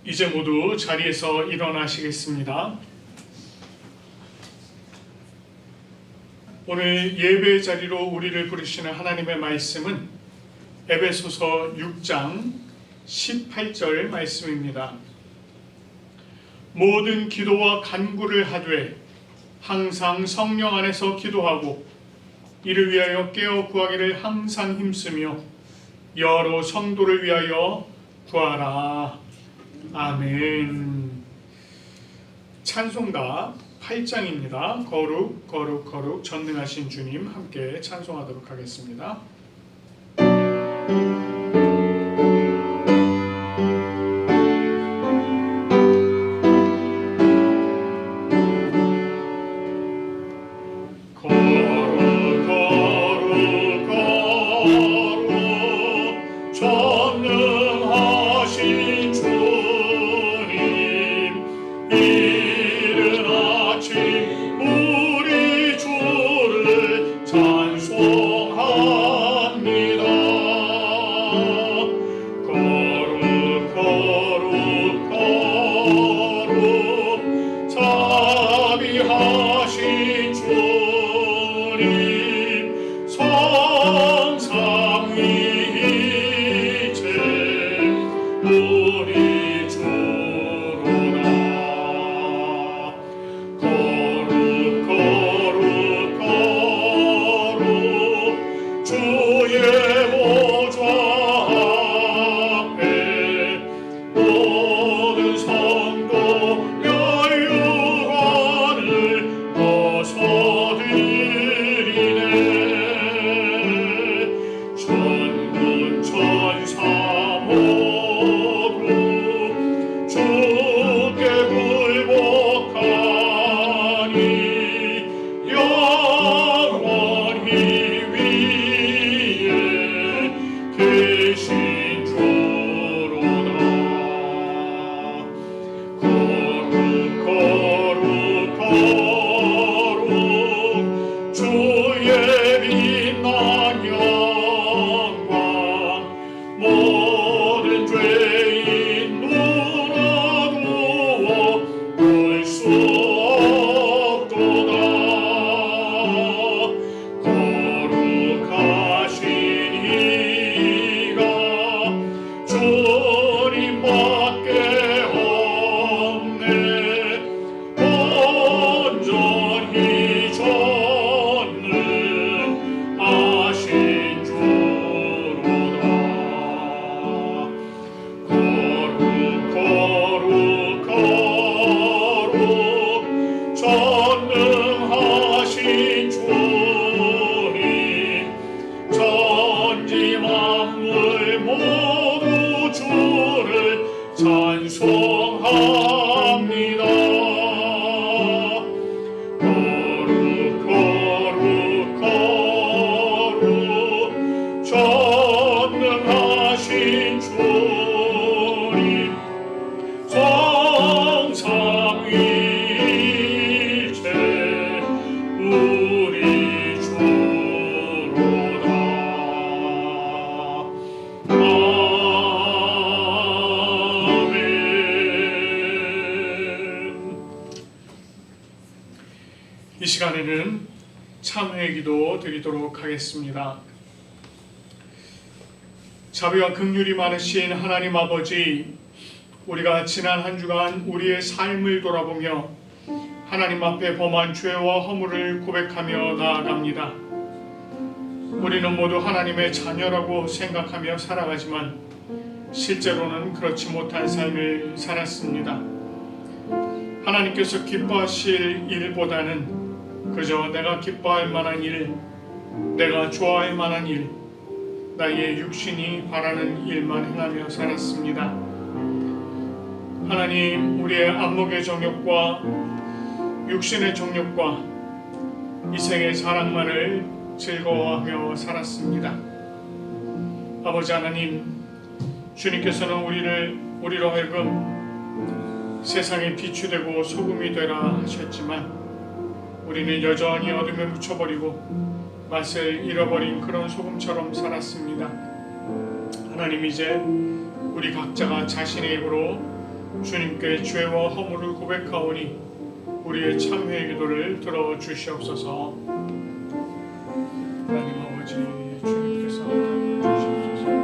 이제 모두 자리에서 일어나시겠습니다. 오늘 예배 자리로 우리를 부르시는 하나님의 말씀은 에베소서 6장 18절 말씀입니다. 모든 기도와 간구를 하되 항상 성령 안에서 기도하고 이를 위하여 깨어 구하기를 항상 힘쓰며 여러 성도를 위하여 구하라. 아멘. 찬송가 8장입니다. 거룩 거룩 거룩 전능하신 주님, 함께 찬송하도록 하겠습니다. 이 시간에는 참회의 기도 드리도록 하겠습니다. 자비와 긍휼이 많으신 하나님 아버지, 우리가 지난 한 주간 우리의 삶을 돌아보며 하나님 앞에 범한 죄와 허물을 고백하며 나아갑니다. 우리는 모두 하나님의 자녀라고 생각하며 살아가지만 실제로는 그렇지 못한 삶을 살았습니다. 하나님께서 기뻐하실 일보다는 그저 내가 기뻐할 만한 일, 내가 좋아할 만한 일, 나의 육신이 바라는 일만 행하며 살았습니다. 하나님, 우리의 안목의 정욕과 육신의 정욕과 이생의 사랑만을 즐거워하며 살았습니다. 아버지 하나님, 주님께서는 우리로 하여금 세상의 빛이 되고 소금이 되라 하셨지만 우리는 여전히 어둠에 묻혀버리고 맛을 잃어버린 그런 소금처럼 살았습니다. 하나님, 이제 우리 각자가 자신의 입으로 주님께 죄와 허물을 고백하오니 우리의 참회의 기도를 들어주시옵소서. 하나님 아버지, 주님께서 주시옵소서.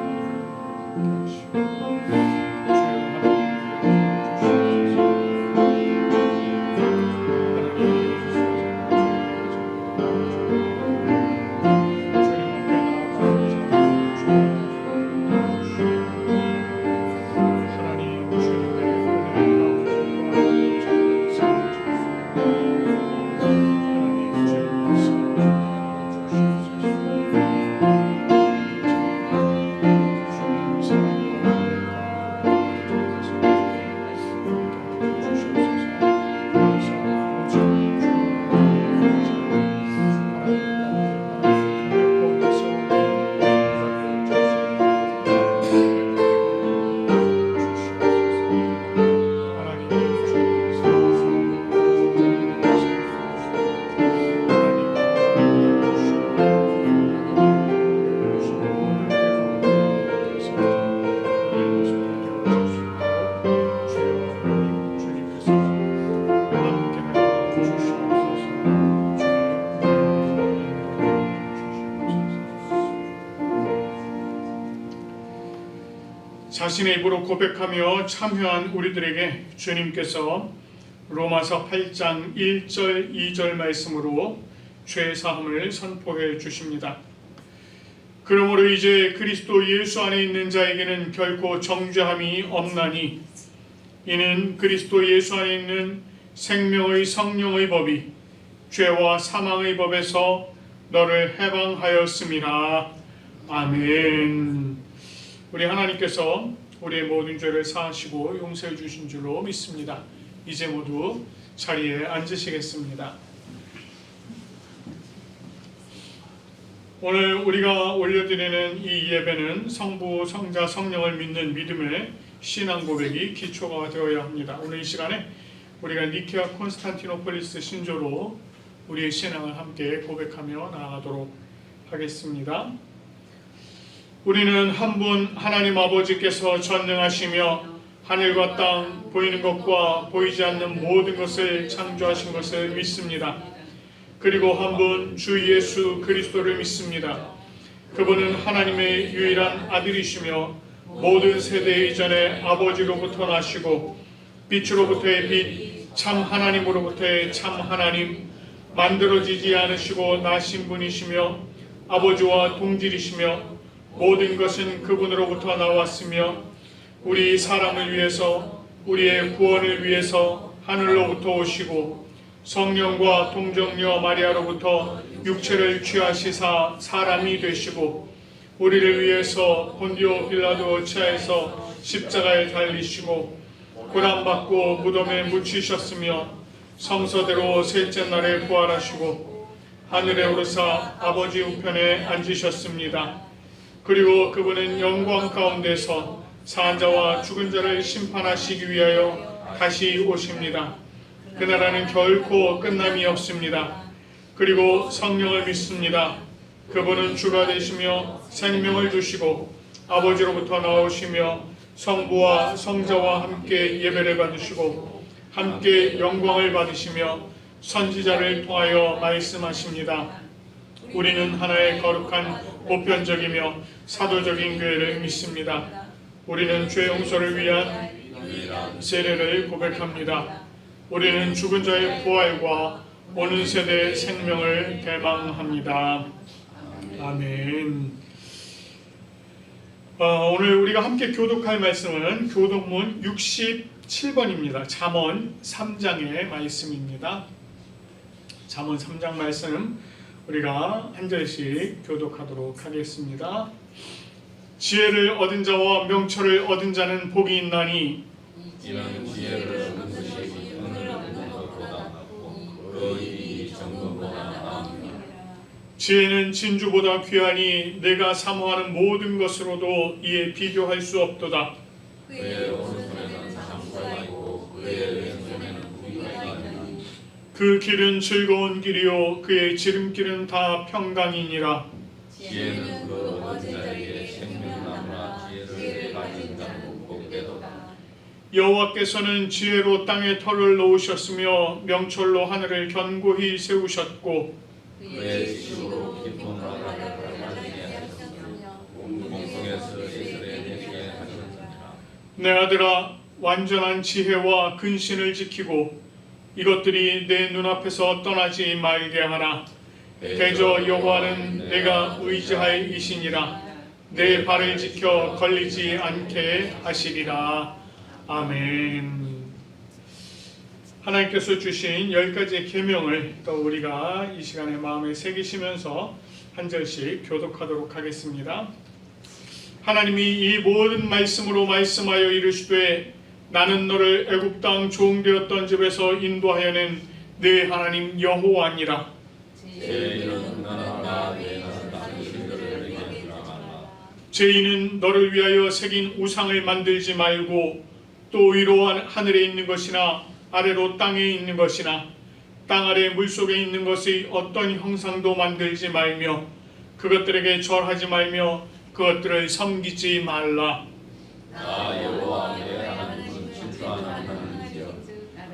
자신의 입으로 고백하며 참여한 우리들에게 주님께서 로마서 8장 1절 2절 말씀으로 죄 사함을 선포해 주십니다. 그러므로 이제 그리스도 예수 안에 있는 자에게는 결코 정죄함이 없나니 이는 그리스도 예수 안에 있는 생명의 성령의 법이 죄와 사망의 법에서 너를 해방하였음이라. 아멘. 우리 하나님께서 우리의 모든 죄를 사하시고 용서해 주신 줄로 믿습니다. 이제 모두 자리에 앉으시겠습니다. 오늘 우리가 올려드리는 이 예배는 성부, 성자, 성령을 믿는 믿음의 신앙 고백이 기초가 되어야 합니다. 오늘 이 시간에 우리가 니케아 콘스탄티노폴리스 신조로 우리의 신앙을 함께 고백하며 나아가도록 하겠습니다. 우리는 한 분 하나님 아버지께서 전능하시며 하늘과 땅, 보이는 것과 보이지 않는 모든 것을 창조하신 것을 믿습니다. 그리고 한 분 주 예수 그리스도를 믿습니다. 그분은 하나님의 유일한 아들이시며 모든 세대 이전에 아버지로부터 나시고 빛으로부터의 빛, 참 하나님으로부터의 참 하나님, 만들어지지 않으시고 나신 분이시며 아버지와 동질이시며 모든 것은 그분으로부터 나왔으며 우리 사람을 위해서 우리의 구원을 위해서 하늘로부터 오시고 성령과 동정녀 마리아로부터 육체를 취하시사 사람이 되시고 우리를 위해서 본디오 빌라도 치하에서 십자가에 달리시고 고난받고 무덤에 묻히셨으며 성서대로 셋째 날에 부활하시고 하늘에 오르사 아버지 우편에 앉으셨습니다. 그리고 그분은 영광 가운데서 산자와 죽은 자를 심판하시기 위하여 다시 오십니다. 그 나라는 결코 끝남이 없습니다. 그리고 성령을 믿습니다. 그분은 주가 되시며 생명을 주시고 아버지로부터 나오시며 성부와 성자와 함께 예배를 받으시고 함께 영광을 받으시며 선지자를 통하여 말씀하십니다. 우리는 하나의 거룩한 보편적이며 사도적인 교회를 믿습니다. 우리는 죄 용서를 위한 세례를 고백합니다. 우리는 죽은 자의 부활과 오는 세대의 생명을 대망합니다. 아멘. 오늘 우리가 함께 교독할 말씀은 교독문 67번입니다. 잠언 3장의 말씀입니다. 잠언 3장 말씀 우리가 한 절씩 교독하도록 하겠습니다. 지혜를 얻은 자와 명철을 얻은 자는 복이 있나니 이는 지혜를 얻는 것이 돈을 얻는 것보다 낫고 그 일이 정금보다 나으니라. 지혜는 진주보다 귀하니 내가 사모하는 모든 것으로도 이에 비교할 수 없도다. 그의 오른손에는 상처가 있고 그의 왼손에는 부위가 있나니 그 길은 즐거운 길이요 그의 지름길은 다 평강이니라. 지혜는 그 얻은 자에게 생명나무나 지혜를 가진 자는 복되도다. 여호와께서는 지혜로 땅에 털을 놓으셨으며 명철로 하늘을 견고히 세우셨고 그의 지식으로 깊은 바다를 갈라지게 하셨으며 공중에서 이스라엘 내게 하셨느니라. 내 아들아, 완전한 지혜와 근신을 지키고 이것들이 내 눈앞에서 떠나지 말게 하라. 대저 여호와는 내가 의지할 이시니라. 내 발을 지켜 걸리지 않게 하시리라. 아멘. 하나님께서 주신 10가지의 계명을 또 우리가 이 시간에 마음에 새기시면서 한 절씩 교독하도록 하겠습니다. 하나님이 이 모든 말씀으로 말씀하여 이르시되 나는 너를 애굽 땅 종되었던 집에서 인도하여낸 네 하나님 여호와니라. 죄인은 나라 내 당신들을 위하라. 죄인은 너를 위하여 새긴 우상을 만들지 말고 또 위로 하늘에 있는 것이나 아래로 땅에 있는 것이나 땅 아래 물속에 있는 것의 어떤 형상도 만들지 말며 그것들에게 절하지 말며 그것들을 섬기지 말라. 나 여호와 내 하나님은 진주하는 하나님이시여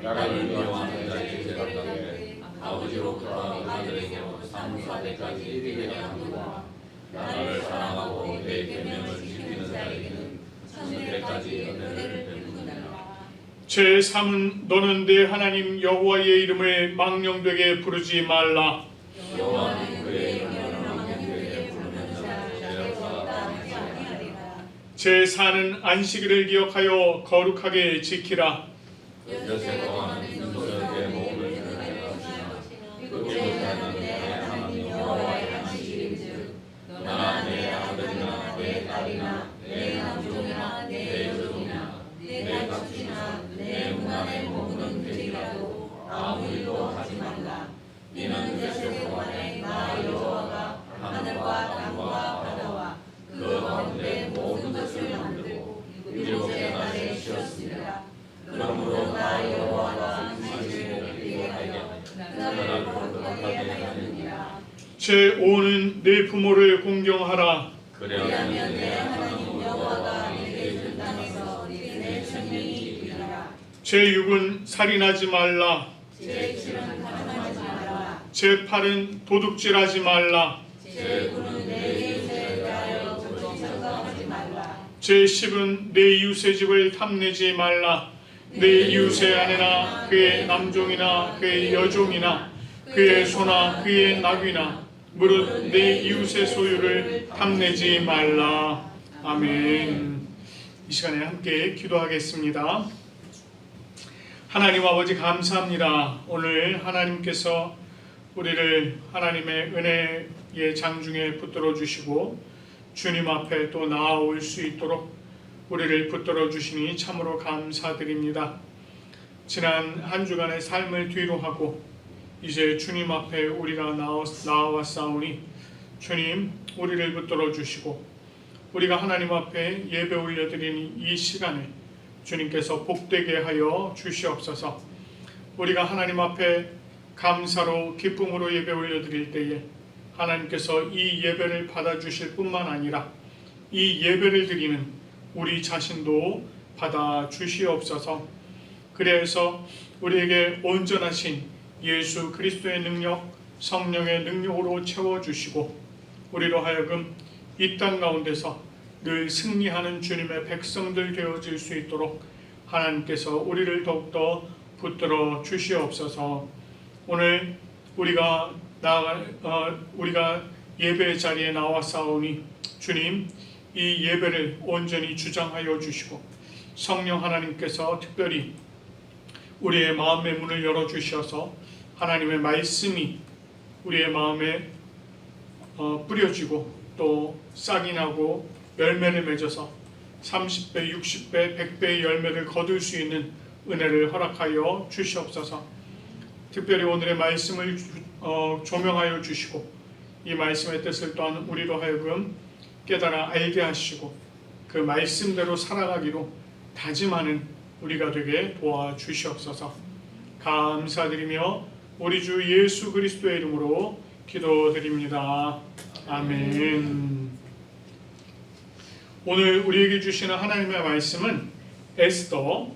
나를 미워하는 자의 죄를 갚게 아버지로부터 아들에게로 사무사대까지 이르게 하노라. 나를 사랑하고 내 계명을 지키는 자에게는 천대까지 은혜를 베푸느니라. 제3은 너는 내 하나님 여호와의 이름을 망령되게 부르지 말라. 여호와는 그의 이름을 망령되게 부르면서 죄를 사하지 아니하리라. 제4는 안식일을 기억하여 거룩하게 지키라. 여세 동안 인도적의 몸을 드러내 것이나 그때부터는 내 하나님 여호와의 안식일인즉 너나 내 아들이나 내 딸이나 내 남종이나 내 여종이나 내 갑치나 내 문안에 머무는 들이라도 아무 일도 하지 말라. 이는 여세 동안에 나 여호와가 하늘과 땅과 바다와 그 가운데 모든 것을 만들고 일곱째 날에 쉬었습니다. 그러므로 나 여호와가 안식일을 기억하게 나를 거룩하게 하느니라. 제5는 내 부모를 공경하라. 그리하면 내 하나님 여호와가 내게 준 땅에서 내 생명이 이르리라. 제6은 살인하지 말라. 제7은 가늠하지 말라. 제8은 도둑질하지 말라. 제9는 내 이웃에 대하여 부정하지 말라. 제10은 내 이웃의 집을 탐내지 말라. 내 이웃의 아내나 그의 남종이나 그의 여종이나 그의 소나 그의 나귀나 무릇 내 이웃의 소유를 탐내지 말라. 아멘. 이 시간에 함께 기도하겠습니다. 하나님 아버지 감사합니다. 오늘 하나님께서 우리를 하나님의 은혜의 장중에 붙들어 주시고 주님 앞에 또 나아올 수 있도록 우리를 붙들어 주시니 참으로 감사드립니다. 지난 한 주간의 삶을 뒤로 하고 이제 주님 앞에 우리가 나아왔사오니 주님 우리를 붙들어 주시고 우리가 하나님 앞에 예배 올려드리는 이 시간에 주님께서 복되게 하여 주시옵소서. 우리가 하나님 앞에 감사로 기쁨으로 예배 올려드릴 때에 하나님께서 이 예배를 받아주실 뿐만 아니라 이 예배를 드리는 우리 자신도 받아주시옵소서. 그래서 우리에게 온전하신 예수 그리스도의 능력, 성령의 능력으로 채워주시고 우리로 하여금 이 땅 가운데서 늘 승리하는 주님의 백성들 되어질 수 있도록 하나님께서 우리를 더욱더 붙들어 주시옵소서. 오늘 우리가 예배 자리에 나와사오니 주님 이 예배를 온전히 주장하여 주시고 성령 하나님께서 특별히 우리의 마음의 문을 열어주셔서 하나님의 말씀이 우리의 마음에 뿌려지고 또 싹이 나고 열매를 맺어서 30배, 60배, 100배의 열매를 거둘 수 있는 은혜를 허락하여 주시옵소서. 특별히 오늘의 말씀을 조명하여 주시고 이 말씀의 뜻을 또한 우리로 하여금 깨달아 알게 하시고 그 말씀대로 살아가기로 다짐하는 우리가 되게 도와주시옵소서. 감사드리며 우리 주 예수 그리스도의 이름으로 기도드립니다. 아멘. 오늘 우리에게 주시는 하나님의 말씀은 에스더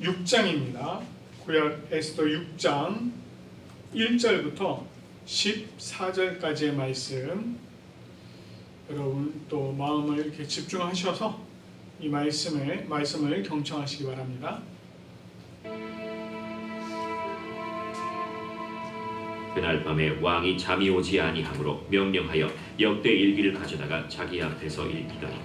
6장입니다. 구약 에스더 6장 1절부터 14절까지의 말씀, 여러분 또 마음을 이렇게 집중하셔서 이 말씀을 경청하시기 바랍니다. 그날 밤에 왕이 잠이 오지 아니하므로 명령하여 역대 일기를 가져다가 자기 앞에서 읽히더니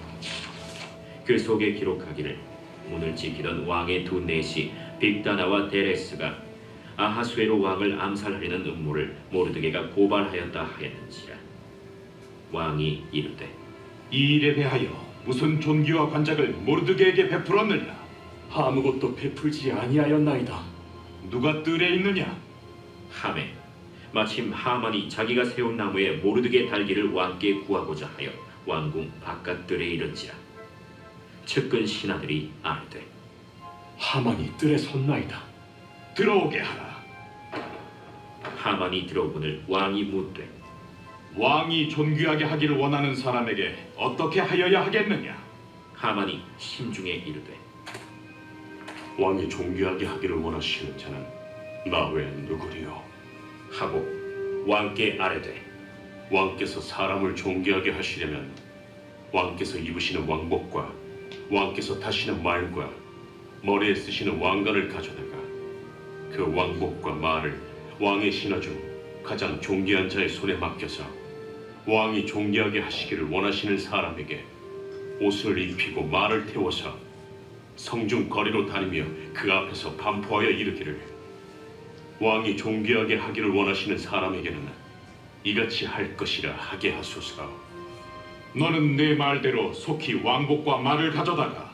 그 속에 기록하기를 문을 지키던 왕의 두 내시 빅다나와 데레스가 아하수에로 왕을 암살하려는 음모를 모르드게가 고발하였다 하였는지라. 왕이 이르되 이 일에 대하여 무슨 존귀와 관작을 모르드게에게 베풀었느냐? 아무것도 베풀지 아니하였나이다. 누가 뜰에 있느냐? 하매 마침 하만이 자기가 세운 나무에 모르드게 달기를 왕께 구하고자 하여 왕궁 바깥들에 이른지라. 측근 신하들이 아뢰되 하만이 뜰에 섰나이다. 들어오게 하라. 하만이 들어오거늘 왕이 묻되 왕이 존귀하게 하기를 원하는 사람에게 어떻게 하여야 하겠느냐? 하만이 심중에 이르되 왕이 존귀하게 하기를 원하시는 자는 나 외에 누구리요? 하고 왕께 아뢰되 왕께서 사람을 존귀하게 하시려면 왕께서 입으시는 왕복과 왕께서 타시는 말과 머리에 쓰시는 왕관을 가져다가 그 왕복과 말을 왕의 신하 중 가장 존귀한 자의 손에 맡겨서 왕이 존귀하게 하시기를 원하시는 사람에게 옷을 입히고 말을 태워서 성중 거리로 다니며 그 앞에서 반포하여 이르기를 왕이 존귀하게 하기를 원하시는 사람에게는 이같이 할 것이라 하게 하소서. 너는 내 말대로 속히 왕복과 말을 가져다가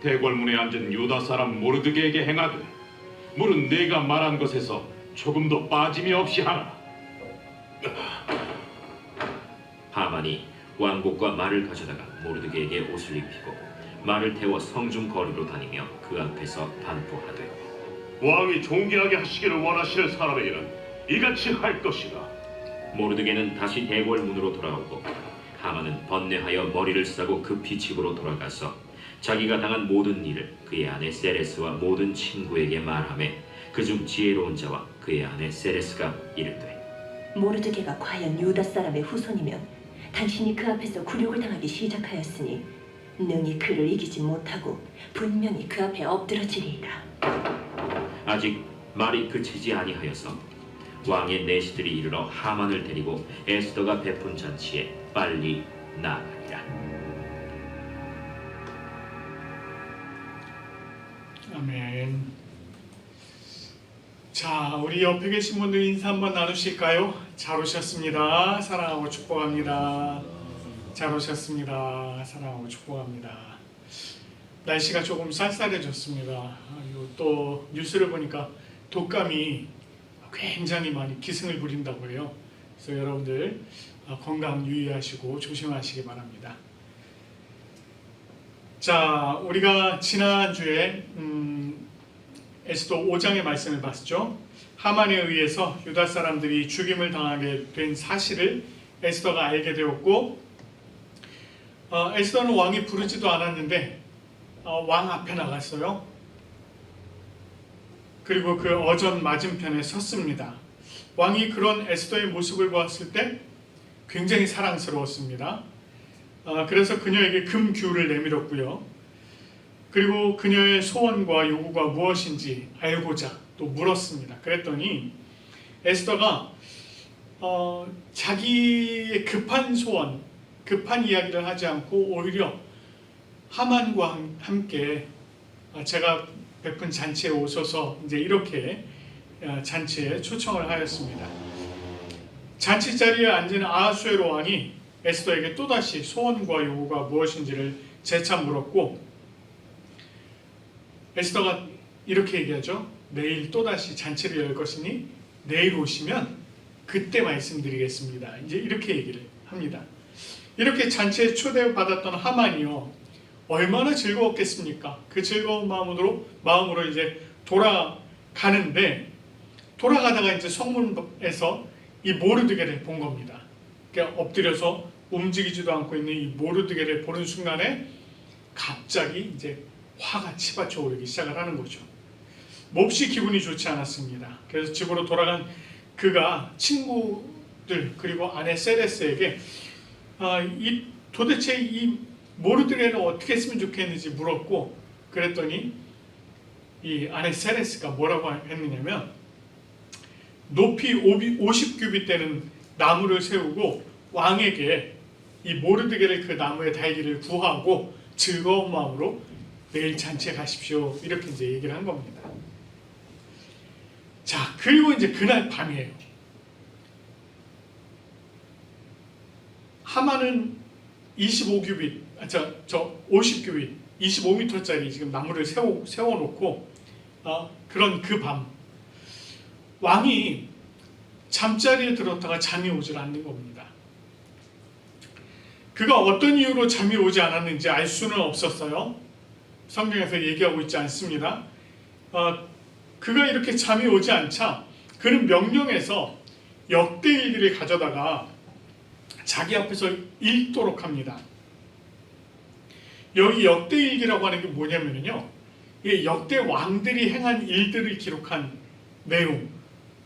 대궐문에 앉은 유다 사람 모르드게에게 행하되 물은 내가 말한 것에서 조금도 빠짐이 없이 하라. 하만이 왕복과 말을 가져다가 모르드게에게 옷을 입히고 말을 태워 성중 거리로 다니며 그 앞에서 반포하되 왕이 존귀하게 하시기를 원하시는 사람에게는 이같이 할 것이라. 모르드게는 다시 대궐 문으로 돌아오고 하만은 번뇌하여 머리를 싸고 급히 집으로 돌아가서 자기가 당한 모든 일을 그의 아내 세레스와 모든 친구에게 말하며 그중 지혜로운 자와 그의 아내 세레스가 이르되 모르드게가 과연 유다 사람의 후손이면 당신이 그 앞에서 굴욕을 당하기 시작하였으니 능히 그를 이기지 못하고 분명히 그 앞에 엎드러지리이다. 아직 말이 그치지 아니하여서 왕의 내시들이 이르러 하만을 데리고 에스더가 베푼 잔치에 빨리 나아가니라. 아멘. 자, 우리 옆에 계신 분들 인사 한번 나누실까요? 잘 오셨습니다. 사랑하고 축복합니다. 잘 오셨습니다. 사랑하고 축복합니다. 날씨가 조금 쌀쌀해졌습니다. 또 뉴스를 보니까 독감이 굉장히 많이 기승을 부린다고 해요. 그래서 여러분들 건강 유의하시고 조심하시기 바랍니다. 자, 우리가 지난주에 에스더 5장의 말씀을 봤죠. 하만에 의해서 유다 사람들이 죽임을 당하게 된 사실을 에스더가 알게 되었고, 에스더는 왕이 부르지도 않았는데 왕 앞에 나갔어요. 그리고 그 어전 맞은편에 섰습니다. 왕이 그런 에스더의 모습을 보았을 때 굉장히 사랑스러웠습니다. 그래서 그녀에게 금규를 내밀었고요. 그리고 그녀의 소원과 요구가 무엇인지 알고자 또 물었습니다. 그랬더니 에스더가 자기의 급한 소원, 급한 이야기를 하지 않고 오히려 하만과 함께 제가 베푼 잔치에 오셔서 이제 이렇게 잔치에 초청을 하였습니다. 잔치 자리에 앉은 아하수에로 왕이 에스더에게 또다시 소원과 요구가 무엇인지를 재차 물었고, 에스더가 이렇게 얘기하죠. 내일 또다시 잔치를 열 것이니 내일 오시면 그때 말씀드리겠습니다. 이제 이렇게 얘기를 합니다. 이렇게 잔치에 초대받았던 하만이요, 얼마나 즐거웠겠습니까? 그 즐거운 마음으로 이제 돌아가는데, 돌아가다가 이제 성문에서 이 모르드게를 본 겁니다. 그러니까 엎드려서 움직이지도 않고 있는 이 모르드게를 보는 순간에 갑자기 이제 화가 치받쳐 오르기 시작을 하는 거죠. 몹시 기분이 좋지 않았습니다. 그래서 집으로 돌아간 그가 친구들 그리고 아내 세레스에게 도대체 이 모르드게를 어떻게 했으면 좋겠는지 물었고, 그랬더니 이 아내 세레스가 뭐라고 했느냐면, 높이 50규빗 되는 나무를 세우고 왕에게 이 모르드게를 그 나무에 달기를 구하고 즐거운 마음으로 내일 잔치에 가십시오, 이렇게 이제 얘기를 한 겁니다. 자, 그리고 이제 그날 밤이에요. 하만은 25규빗, 50규빗, 25m짜리 지금 나무를 세워놓고 그런 그 밤, 왕이 잠자리에 들었다가 잠이 오질 않는 겁니다. 그가 어떤 이유로 잠이 오지 않았는지 알 수는 없었어요. 성경에서 얘기하고 있지 않습니다. 그가 이렇게 잠이 오지 않자 그는 명령해서 역대일기를 가져다가 자기 앞에서 읽도록 합니다. 여기 역대일기라고 하는 게 뭐냐면요, 이게 역대 왕들이 행한 일들을 기록한 내용,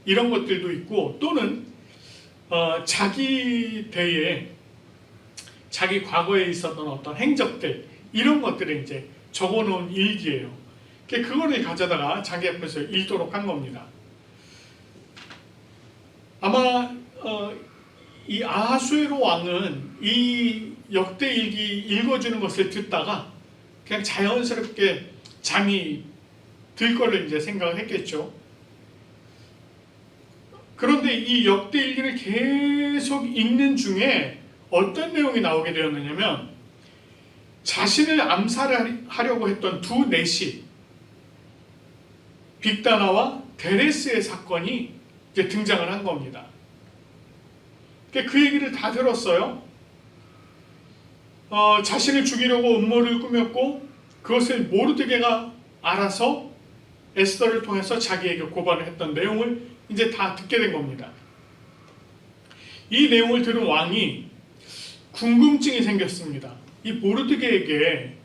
이런 것들도 있고, 또는 자기 대에 자기 과거에 있었던 어떤 행적들, 이런 것들을 이제 적어놓은 일기예요. 그거를 가져다가 자기 앞에서 읽도록 한 겁니다. 아마 이 아하수에로 왕은 이 역대일기 읽어주는 것을 듣다가 그냥 자연스럽게 잠이 들 걸로 이제 생각을 했겠죠. 그런데 이 역대일기를 계속 읽는 중에 어떤 내용이 나오게 되었느냐면, 자신을 암살하려고 했던 두 내시 빅다나와 데레스의 사건이 이제 등장을 한 겁니다. 그 얘기를 다 들었어요. 자신을 죽이려고 음모를 꾸몄고 그것을 모르드게가 알아서 에스더를 통해서 자기에게 고발을 했던 내용을 이제 다 듣게 된 겁니다. 이 내용을 들은 왕이 궁금증이 생겼습니다. 이 모르드게에게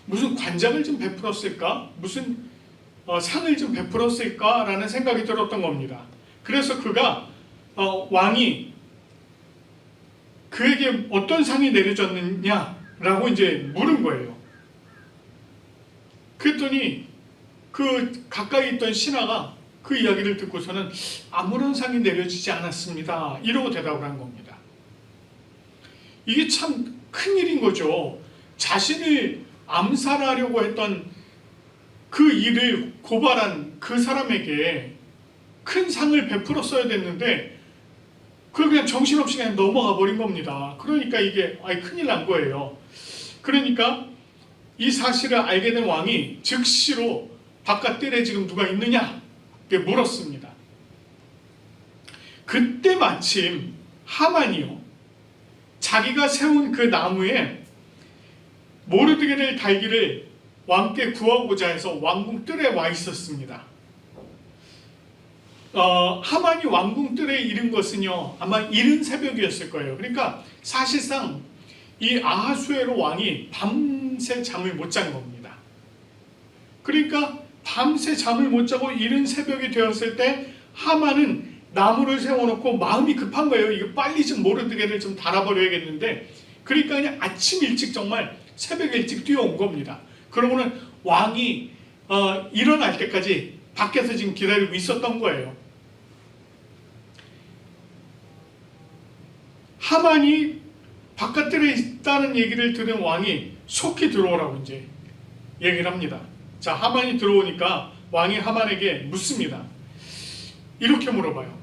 무슨 관장을 좀 베풀었을까? 무슨 상을 좀 베풀었을까라는 생각이 들었던 겁니다. 그래서 그가 왕이 그에게 어떤 상이 내려졌느냐라고 이제 물은 거예요. 그랬더니 그 가까이 있던 신하가 그 이야기를 듣고서는 아무런 상이 내려지지 않았습니다, 이러고 대답을 한 겁니다. 이게 참 큰일인 거죠. 자신을 암살하려고 했던 그 일을 고발한 그 사람에게 큰 상을 베풀었어야 됐는데 그걸 그냥 정신없이 그냥 넘어가 버린 겁니다. 그러니까 이게 큰일 난 거예요. 그러니까 이 사실을 알게 된 왕이 즉시로 바깥뜰에 지금 누가 있느냐 이렇게 물었습니다. 그때 마침 하만이요, 자기가 세운 그 나무에 모르드게를 달기를 왕께 구하고자 해서 왕궁 뜰에 와 있었습니다. 하만이 왕궁 뜰에 이른 것은요, 아마 이른 새벽이었을 거예요. 그러니까 사실상 이 아하수에로 왕이 밤새 잠을 못 잔 겁니다. 그러니까 밤새 잠을 못 자고 이른 새벽이 되었을 때 하만은 나무를 세워놓고 마음이 급한 거예요. 이거 빨리 좀 모르드게를 좀 달아버려야겠는데, 그러니까 그냥 아침 일찍, 정말 새벽 일찍 뛰어온 겁니다. 그러고는 왕이 일어날 때까지 밖에서 지금 기다리고 있었던 거예요. 하만이 바깥들에 있다는 얘기를 들은 왕이 속히 들어오라고 이제 얘기를 합니다. 자, 하만이 들어오니까 왕이 하만에게 묻습니다. 이렇게 물어봐요.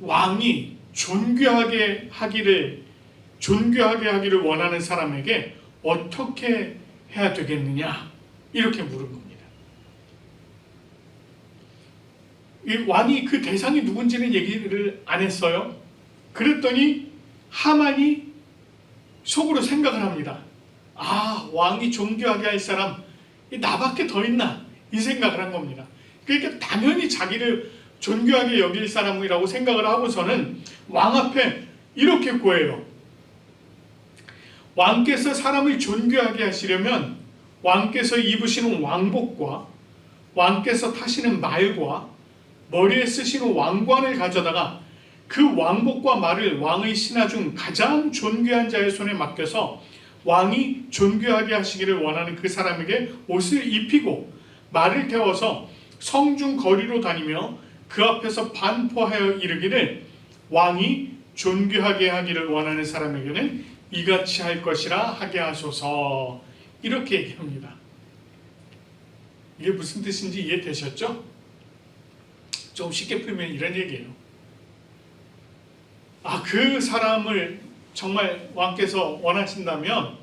왕이 존귀하게 하기를 원하는 사람에게 어떻게 해야 되겠느냐, 이렇게 물은 겁니다. 이 왕이 그 대상이 누군지는 얘기를 안 했어요. 그랬더니 하만이 속으로 생각을 합니다. 왕이 존귀하게 할 사람 나밖에 더 있나, 이 생각을 한 겁니다. 그러니까 당연히 자기를 존귀하게 여길 사람이라고 생각을 하고서는 왕 앞에 이렇게 고해요. 왕께서 사람을 존귀하게 하시려면 왕께서 입으시는 왕복과 왕께서 타시는 말과 머리에 쓰시는 왕관을 가져다가 그 왕복과 말을 왕의 신하 중 가장 존귀한 자의 손에 맡겨서 왕이 존귀하게 하시기를 원하는 그 사람에게 옷을 입히고 말을 태워서 성중 거리로 다니며 그 앞에서 반포하여 이르기를 왕이 존귀하게 하기를 원하는 사람에게는 이같이 할 것이라 하게 하소서. 이렇게 얘기합니다. 이게 무슨 뜻인지 이해되셨죠? 좀 쉽게 풀면 이런 얘기예요. 그 사람을 정말 왕께서 원하신다면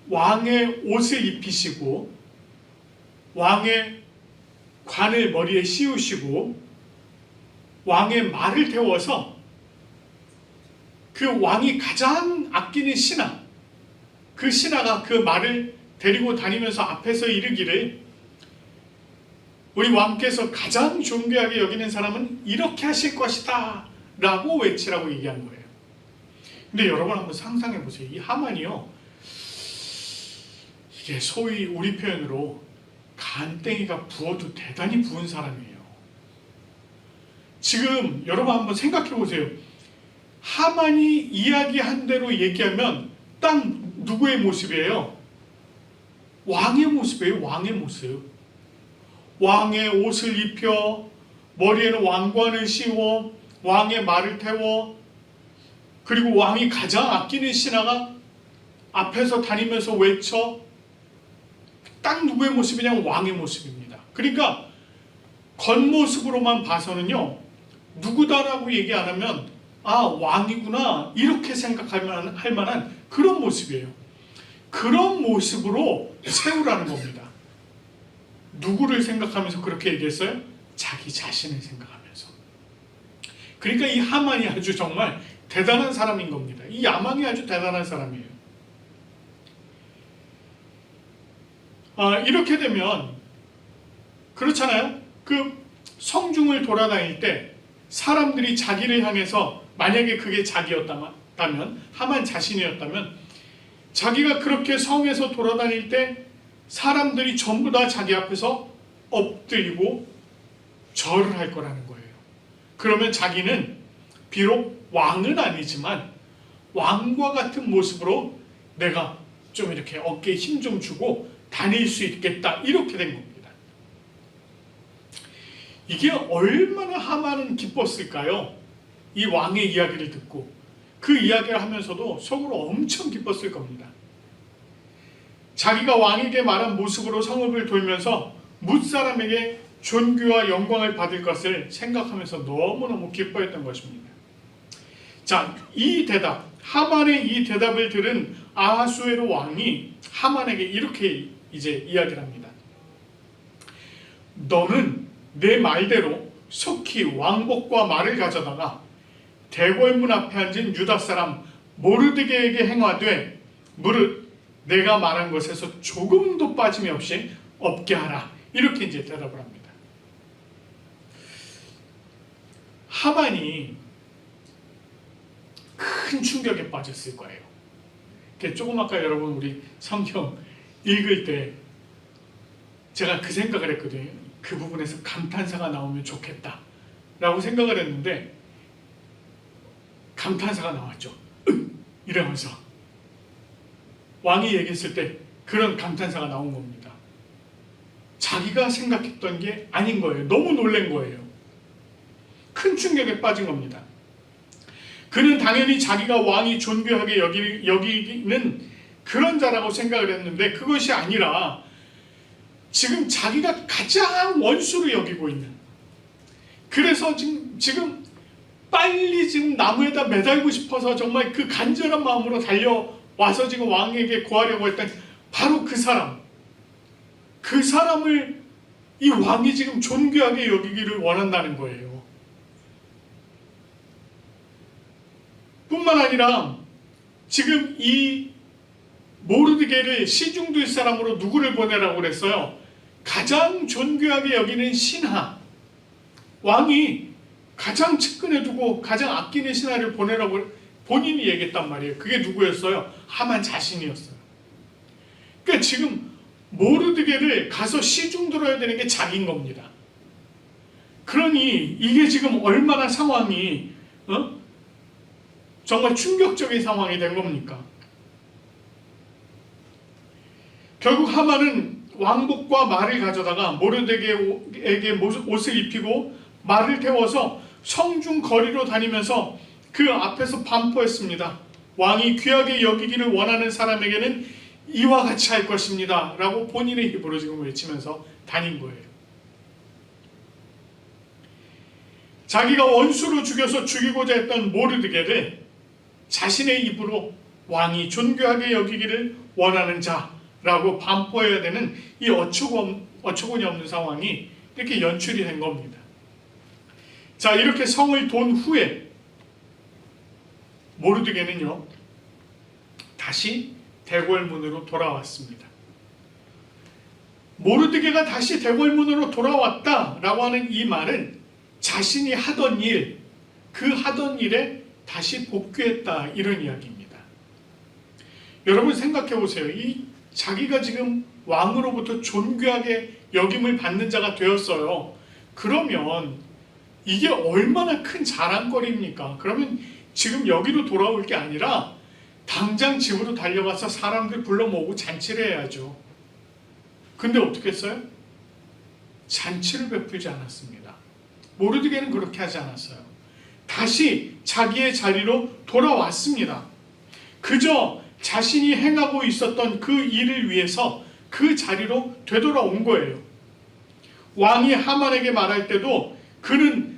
왕의 옷을 입히시고 왕의 관을 머리에 씌우시고 왕의 말을 태워서 그 왕이 가장 아끼는 신하, 그 신하가 그 말을 데리고 다니면서 앞에서 이르기를 우리 왕께서 가장 존귀하게 여기는 사람은 이렇게 하실 것이다 라고 외치라고 얘기한 거예요. 근데 여러분 한번 상상해 보세요. 이 하만이요, 이게 소위 우리 표현으로 간땡이가 부어도 대단히 부은 사람이에요. 지금 여러분 한번 생각해 보세요. 하만이 이야기한 대로 얘기하면 딱 누구의 모습이에요? 왕의 모습이에요. 왕의 모습. 왕의 옷을 입혀 머리에는 왕관을 씌워 왕의 말을 태워, 그리고 왕이 가장 아끼는 신하가 앞에서 다니면서 외쳐. 딱 누구의 모습이냐면 왕의 모습입니다. 그러니까 겉모습으로만 봐서는요, 누구다라고 얘기 안 하면 왕이구나 이렇게 생각할 만한 그런 모습이에요. 그런 모습으로 세우라는 겁니다. 누구를 생각하면서 그렇게 얘기했어요? 자기 자신을 생각하면서. 그러니까 이 하만이 아주 정말 대단한 사람인 겁니다. 이 야망이 아주 대단한 사람이에요. 이렇게 되면 그렇잖아요. 그 성중을 돌아다닐 때 사람들이 자기를 향해서, 만약에 그게 자기였다면, 하만 자신이었다면, 자기가 그렇게 성에서 돌아다닐 때 사람들이 전부 다 자기 앞에서 엎드리고 절을 할 거라는 거예요. 그러면 자기는 비록 왕은 아니지만 왕과 같은 모습으로 내가 좀 이렇게 어깨에 힘 좀 주고 다닐 수 있겠다, 이렇게 된 겁니다. 이게 얼마나 하만은 기뻤을까요? 이 왕의 이야기를 듣고 그 이야기를 하면서도 속으로 엄청 기뻤을 겁니다. 자기가 왕에게 말한 모습으로 성읍을 돌면서 뭇사람에게 존귀와 영광을 받을 것을 생각하면서 너무너무 기뻐했던 것입니다. 자, 이 대답, 하만의 이 대답을 들은 아하수에로 왕이 하만에게 이렇게 이제 이야기를 합니다. 너는 내 말대로 속히 왕복과 말을 가져다가 대궐문 앞에 앉은 유다 사람 모르드게에게 행하되 무릇 내가 말한 것에서 조금도 빠짐이 없이 없게 하라. 이렇게 이제 대답을 합니다. 하만이 큰 충격에 빠졌을 거예요. 조금 아까 여러분 우리 성경 읽을 때 제가 그 생각을 했거든요. 그 부분에서 감탄사가 나오면 좋겠다 라고 생각을 했는데 감탄사가 나왔죠. 이러면서 왕이 얘기했을 때 그런 감탄사가 나온 겁니다. 자기가 생각했던 게 아닌 거예요. 너무 놀란 거예요. 큰 충격에 빠진 겁니다. 그는 당연히 자기가 왕이 존귀하게 여기는 그런 자라고 생각을 했는데 그것이 아니라 지금 자기가 가장 원수로 여기고 있는, 그래서 지금 빨리 지금 나무에다 매달고 싶어서 정말 그 간절한 마음으로 달려와서 지금 왕에게 구하려고 했던 바로 그 사람을 이 왕이 지금 존귀하게 여기기를 원한다는 거예요. 뿐만 아니라 지금 이 모르드게를 시중둘 사람으로 누구를 보내라고 그랬어요? 가장 존귀하게 여기는 신하, 왕이 가장 측근에 두고 가장 아끼는 신하를 보내라고 본인이 얘기했단 말이에요. 그게 누구였어요? 하만 자신이었어요. 그러니까 지금 모르드게를 가서 시중 들어야 되는 게 자기인 겁니다. 그러니 이게 지금 얼마나 상황이 정말 충격적인 상황이 된 겁니까? 결국 하만은 왕복과 말을 가져다가 모르드게에게 옷을 입히고 말을 태워서 성중 거리로 다니면서 그 앞에서 반포했습니다. 왕이 귀하게 여기기를 원하는 사람에게는 이와 같이 할 것입니다 라고 본인의 입으로 지금 외치면서 다닌 거예요. 자기가 원수로 죽여서 죽이고자 했던 모르드게를 자신의 입으로 왕이 존귀하게 여기기를 원하는 자라고 반포해야 되는 이 어처구니 없는 상황이 이렇게 연출이 된 겁니다. 자, 이렇게 성을 돈 후에 모르드게는요 다시 대궐문으로 돌아왔습니다. 모르드게가 다시 대궐문으로 돌아왔다라고 하는 이 말은 자신이 하던 일, 그 하던 일에 다시 복귀했다 이런 이야기입니다. 여러분 생각해 보세요. 이 자기가 지금 왕으로부터 존귀하게 여김을 받는 자가 되었어요. 그러면 이게 얼마나 큰 자랑거리입니까? 그러면 지금 여기로 돌아올 게 아니라 당장 집으로 달려가서 사람들 불러 모으고 잔치를 해야죠. 근데 어떻게 했어요? 잔치를 베풀지 않았습니다. 모르드게는 그렇게 하지 않았어요. 다시 자기의 자리로 돌아왔습니다. 그저 자신이 행하고 있었던 그 일을 위해서 그 자리로 되돌아온 거예요. 왕이 하만에게 말할 때도 그는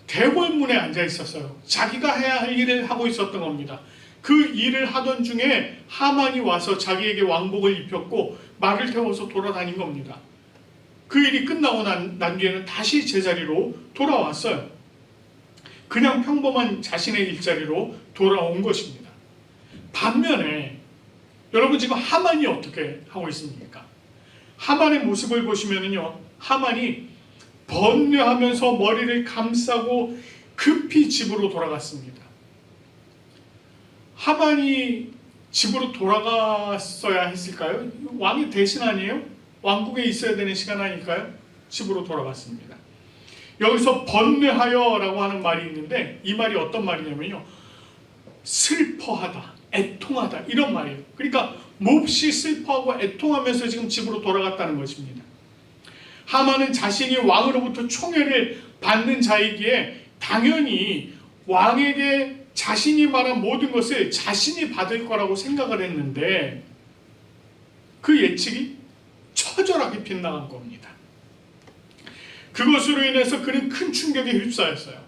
대궐문에 앉아 있었어요. 자기가 해야 할 일을 하고 있었던 겁니다. 그 일을 하던 중에 하만이 와서 자기에게 왕복을 입혔고 말을 태워서 돌아다닌 겁니다. 그 일이 끝나고 난 뒤에는 다시 제자리로 돌아왔어요. 그냥 평범한 자신의 일자리로 돌아온 것입니다. 반면에 여러분 지금 하만이 어떻게 하고 있습니까? 하만의 모습을 보시면은요, 하만이 번뇌하면서 머리를 감싸고 급히 집으로 돌아갔습니다. 하만이 집으로 돌아갔어야 했을까요? 왕이 대신 아니에요? 왕국에 있어야 되는 시간 아닐까요? 집으로 돌아갔습니다. 여기서 번뇌하여 라고 하는 말이 있는데 이 말이 어떤 말이냐면요, 슬퍼하다, 애통하다 이런 말이에요. 그러니까 몹시 슬퍼하고 애통하면서 지금 집으로 돌아갔다는 것입니다. 하만은 자신이 왕으로부터 총애를 받는 자이기에 당연히 왕에게 자신이 말한 모든 것을 자신이 받을 거라고 생각을 했는데 그 예측이 처절하게 빗나간 겁니다. 그것으로 인해서 그는 큰 충격에 휩싸였어요.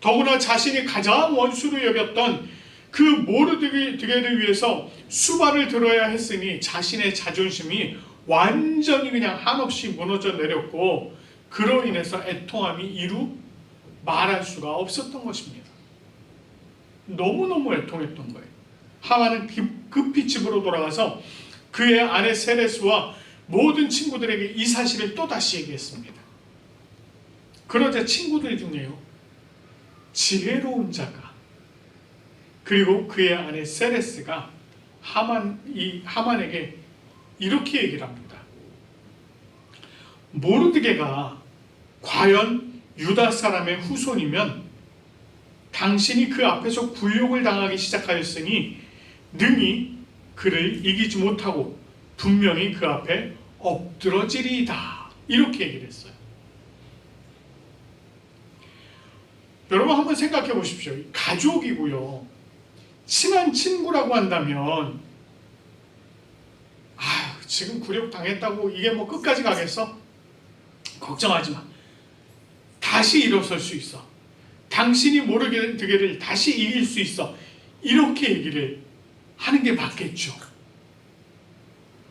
더구나 자신이 가장 원수로 여겼던 그 모르드게를 위해서 수발을 들어야 했으니 자신의 자존심이 완전히 그냥 한없이 무너져 내렸고 그로 인해서 애통함이 이루 말할 수가 없었던 것입니다. 너무너무 애통했던 거예요. 하만은 급히 집으로 돌아가서 그의 아내 세레스와 모든 친구들에게 이 사실을 또다시 얘기했습니다. 그러자 친구들 중에요, 지혜로운 자가 그리고 그의 아내 세레스가 하만에게 이렇게 얘기를 합니다. 모르드게가 과연 유다 사람의 후손이면 당신이 그 앞에서 굴욕을 당하기 시작하였으니 능히 그를 이기지 못하고 분명히 그 앞에 엎드러지리이다. 이렇게 얘기를 했어요. 여러분 한번 생각해 보십시오. 가족이고요, 친한 친구라고 한다면 지금 굴욕 당했다고 이게 뭐 끝까지 가겠어? 걱정하지 마. 다시 일어설 수 있어. 당신이 모르드게를 다시 이길 수 있어. 이렇게 얘기를 하는 게 맞겠죠.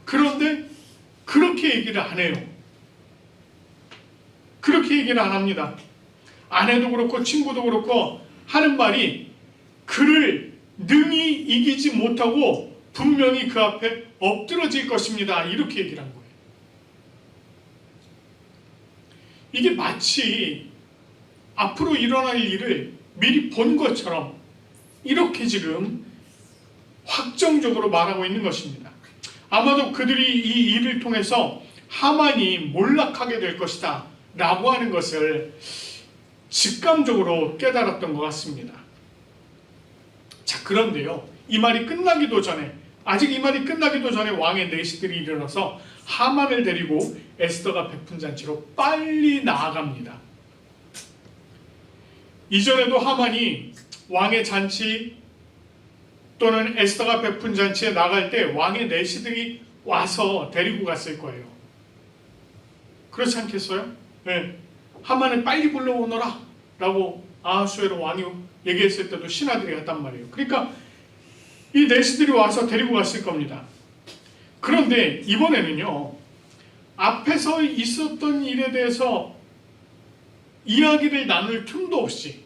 그런데 그렇게 얘기를 안 해요. 그렇게 얘기를 안 합니다. 아내도 그렇고 친구도 그렇고 하는 말이 그를 능히 이기지 못하고 분명히 그 앞에 엎드러질 것입니다. 이렇게 얘기를 한 거예요. 이게 마치 앞으로 일어날 일을 미리 본 것처럼 이렇게 지금 확정적으로 말하고 있는 것입니다. 아마도 그들이 이 일을 통해서 하만이 몰락하게 될 것이다 라고 하는 것을 직감적으로 깨달았던 것 같습니다. 자, 그런데요, 이 말이 끝나기도 전에, 아직 이 말이 끝나기도 전에 왕의 내시들이 일어나서 하만을 데리고 에스더가 베푼 잔치로 빨리 나아갑니다. 이전에도 하만이 왕의 잔치 또는 에스더가 베푼 잔치에 나갈 때 왕의 내시들이 와서 데리고 갔을 거예요. 그렇지 않겠어요? 네. 하만을 빨리 불러오너라 라고 아하수에로 왕이 얘기했을 때도 신하들이 갔단 말이에요. 그러니까 이 내시들이 와서 데리고 갔을 겁니다. 그런데 이번에는요, 앞에서 있었던 일에 대해서 이야기를 나눌 틈도 없이,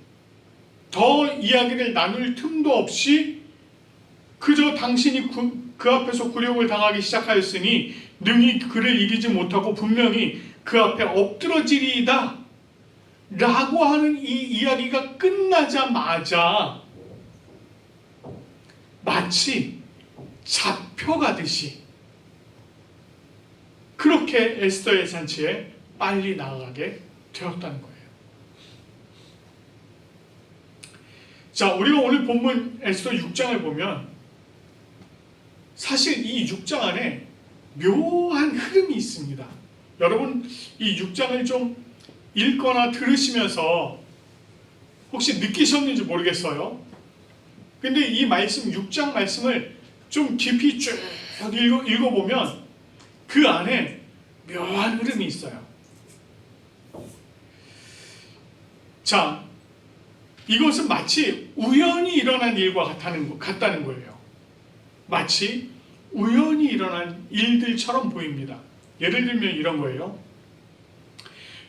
더 이야기를 나눌 틈도 없이 그저 당신이 그 앞에서 굴욕을 당하기 시작하였으니 능히 그를 이기지 못하고 분명히 그 앞에 엎드러지리이다 라고 하는 이 이야기가 끝나자마자 마치 잡혀가듯이 그렇게 에스더의 잔치에 빨리 나아가게 되었다는 거예요. 자, 우리가 오늘 본문 에스더 6장을 보면 사실 이 6장 안에 묘한 흐름이 있습니다. 여러분, 이 6장을 좀 읽거나 들으시면서 혹시 느끼셨는지 모르겠어요. 근데 이 말씀, 6장 말씀을 좀 깊이 쭉 읽어보면 그 안에 묘한 흐름이 있어요. 자, 이것은 마치 우연히 일어난 일과 같다는 거예요. 마치 우연히 일어난 일들처럼 보입니다. 예를 들면 이런 거예요.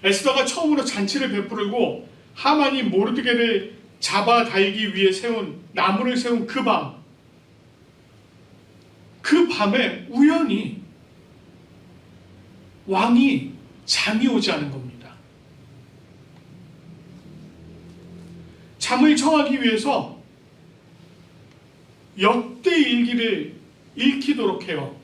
에스더가 처음으로 잔치를 베풀고 하만이 모르드게를 잡아 달기 위해 나무를 세운 그 밤에 우연히 왕이 잠이 오지 않은 겁니다. 잠을 청하기 위해서 역대일기를 읽히도록 해요.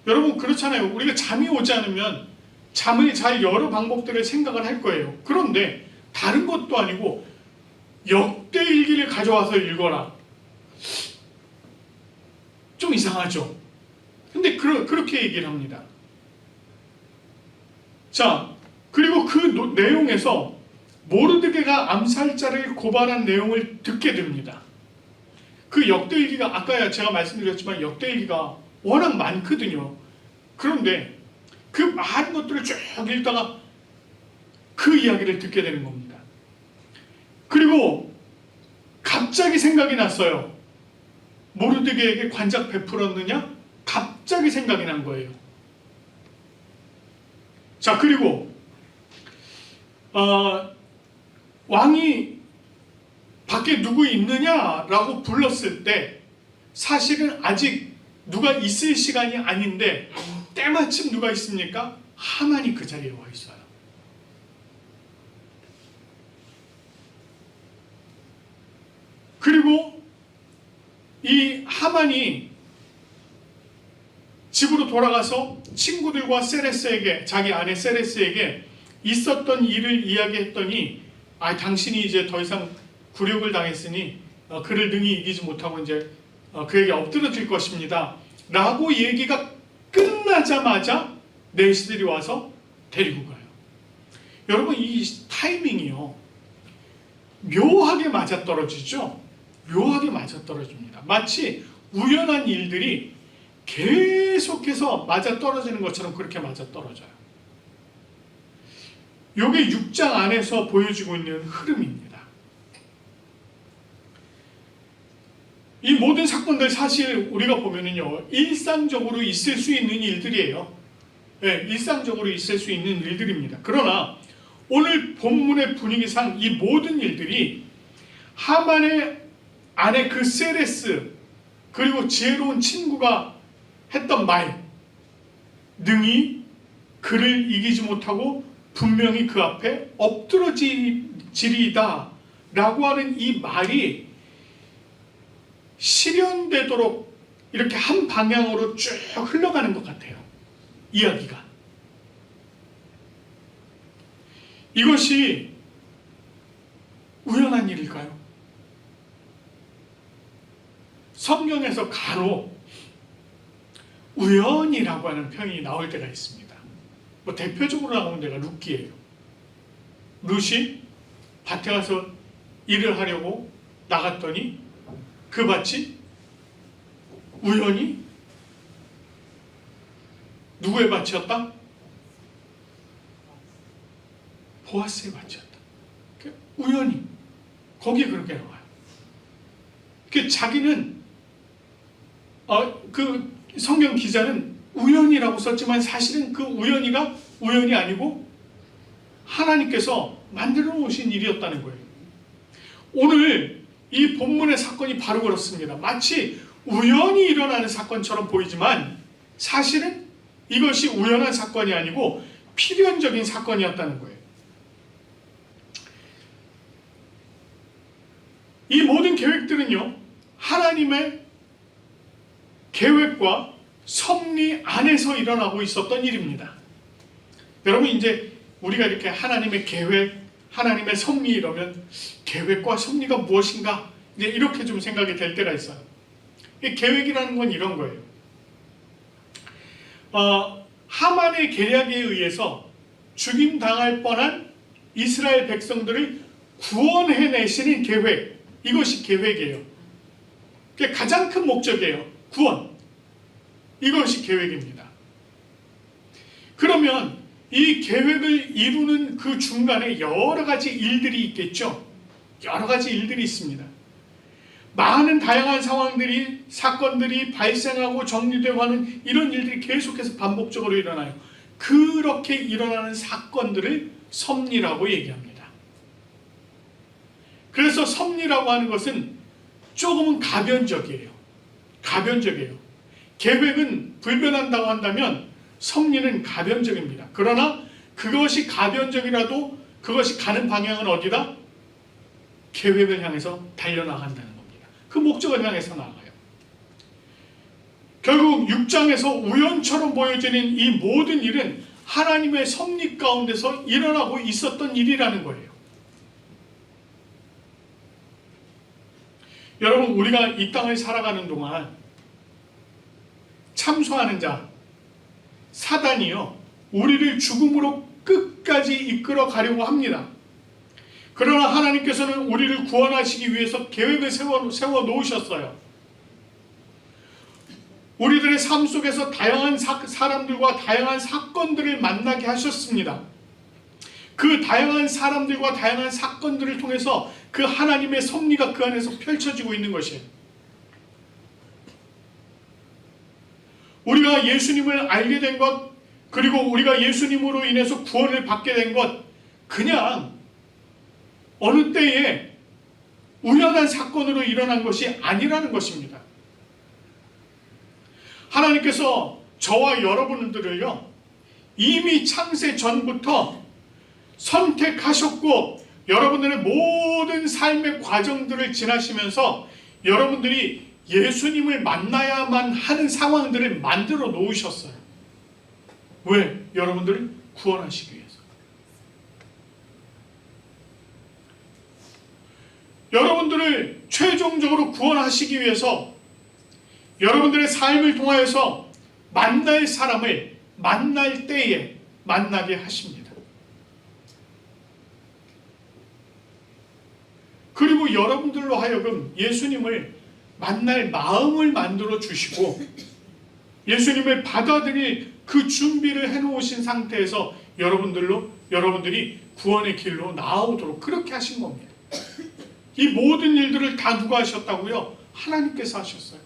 여러분, 그렇잖아요. 우리가 잠이 오지 않으면 잠을 잘 여러 방법들을 생각을 할 거예요. 그런데 다른 것도 아니고 역대일기를 가져와서 읽어라. 좀 이상하죠. 근데 그렇게 얘기를 합니다. 자, 그리고 그 내용에서 모르드게가 암살자를 고발한 내용을 듣게 됩니다. 그 역대일기가 아까 제가 말씀드렸지만 역대일기가 워낙 많거든요. 그런데 그 많은 것들을 쭉 읽다가 그 이야기를 듣게 되는 겁니다. 그리고 갑자기 생각이 났어요. 모르드게에게 관작 베풀었느냐? 갑자기 생각이 난 거예요. 자, 그리고 왕이 밖에 누구 있느냐라고 불렀을 때 사실은 아직 누가 있을 시간이 아닌데 때마침 누가 있습니까? 하만이 그 자리에 와 있어요. 그리고 이 하만이 집으로 돌아가서 친구들과 세레스에게, 자기 아내 세레스에게 있었던 일을 이야기했더니 당신이 이제 더 이상 굴욕을 당했으니 그를 능히 이기지 못하고 이제 그에게 엎드러질 것입니다 라고 얘기가 끝나자마자 내시들이 와서 데리고 가요. 여러분, 이 타이밍이요 묘하게 맞아떨어지죠. 묘하게 맞아떨어집니다. 마치 우연한 일들이 계속해서 맞아떨어지는 것처럼 그렇게 맞아떨어져요. 이게 6장 안에서 보여지고 있는 흐름입니다. 이 모든 사건들 사실 우리가 보면은요 일상적으로 있을 수 있는 일들이에요. 네, 일상적으로 있을 수 있는 일들입니다. 그러나 오늘 본문의 분위기상 이 모든 일들이 하만의 아내 그 세레스 그리고 지혜로운 친구가 했던 말, 능히 그를 이기지 못하고 분명히 그 앞에 엎드러지리이다 라고 하는 이 말이 실현되도록 이렇게 한 방향으로 쭉 흘러가는 것 같아요. 이야기가. 이것이 우연한 일일까요? 성경에서 간혹 우연이라고 하는 표현이 나올 때가 있습니다. 뭐 대표적으로 나오는 데가 룻기예요. 룻이 밭에 가서 일을 하려고 나갔더니 그 밭이 우연히 누구의 밭이었다? 보아스의 밭이었다. 우연히 거기에 그렇게 나와요. 자기는 그 성경 기자는 우연이라고 썼지만 사실은 그 우연이가 우연이 아니고 하나님께서 만들어 놓으신 일이었다는 거예요. 오늘 이 본문의 사건이 바로 그렇습니다. 마치 우연히 일어나는 사건처럼 보이지만 사실은 이것이 우연한 사건이 아니고 필연적인 사건이었다는 거예요. 이 모든 계획들은요, 하나님의 계획과 섭리 안에서 일어나고 있었던 일입니다. 여러분, 이제 우리가 이렇게 하나님의 계획, 하나님의 섭리 이러면 계획과 섭리가 무엇인가? 이제 이렇게 좀 생각이 될 때가 있어요. 이 계획이라는 건 이런 거예요. 하만의 계략에 의해서 죽임당할 뻔한 이스라엘 백성들을 구원해내시는 계획, 이것이 계획이에요. 그게 가장 큰 목적이에요. 구원. 이것이 계획입니다. 그러면 이 계획을 이루는 그 중간에 여러 가지 일들이 있겠죠. 여러 가지 일들이 있습니다. 많은 다양한 상황들이, 사건들이 발생하고 정리되고 하는 이런 일들이 계속해서 반복적으로 일어나요. 그렇게 일어나는 사건들을 섭리라고 얘기합니다. 그래서 섭리라고 하는 것은 조금은 가변적이에요. 가변적이에요. 계획은 불변한다고 한다면 섭리는 가변적입니다. 그러나 그것이 가변적이라도 그것이 가는 방향은 어디다? 계획을 향해서 달려나간다는 겁니다. 그 목적을 향해서 나아가요. 결국 6장에서 우연처럼 보여지는 이 모든 일은 하나님의 섭리 가운데서 일어나고 있었던 일이라는 거예요. 여러분, 우리가 이 땅을 살아가는 동안 참소하는 자, 사단이요, 우리를 죽음으로 끝까지 이끌어 가려고 합니다. 그러나 하나님께서는 우리를 구원하시기 위해서 계획을 세워 놓으셨어요. 우리들의 삶 속에서 다양한 사람들과 다양한 사건들을 만나게 하셨습니다. 그 다양한 사람들과 다양한 사건들을 통해서 그 하나님의 섭리가 그 안에서 펼쳐지고 있는 것이에요. 우리가 예수님을 알게 된 것, 그리고 우리가 예수님으로 인해서 구원을 받게 된 것, 그냥 어느 때에 우연한 사건으로 일어난 것이 아니라는 것입니다. 하나님께서 저와 여러분들을요, 이미 창세 전부터 선택하셨고 여러분들의 모든 삶의 과정들을 지나시면서 여러분들이 예수님을 만나야만 하는 상황들을 만들어 놓으셨어요. 왜? 여러분들을 구원하시기 위해서. 여러분들을 최종적으로 구원하시기 위해서 여러분들의 삶을 통하여서 만날 사람을 만날 때에 만나게 하십니다. 그리고 여러분들로 하여금 예수님을 만날 마음을 만들어 주시고 예수님을 받아들일 그 준비를 해놓으신 상태에서 여러분들이 구원의 길로 나아오도록 그렇게 하신 겁니다. 이 모든 일들을 다 누가 하셨다고요? 하나님께서 하셨어요.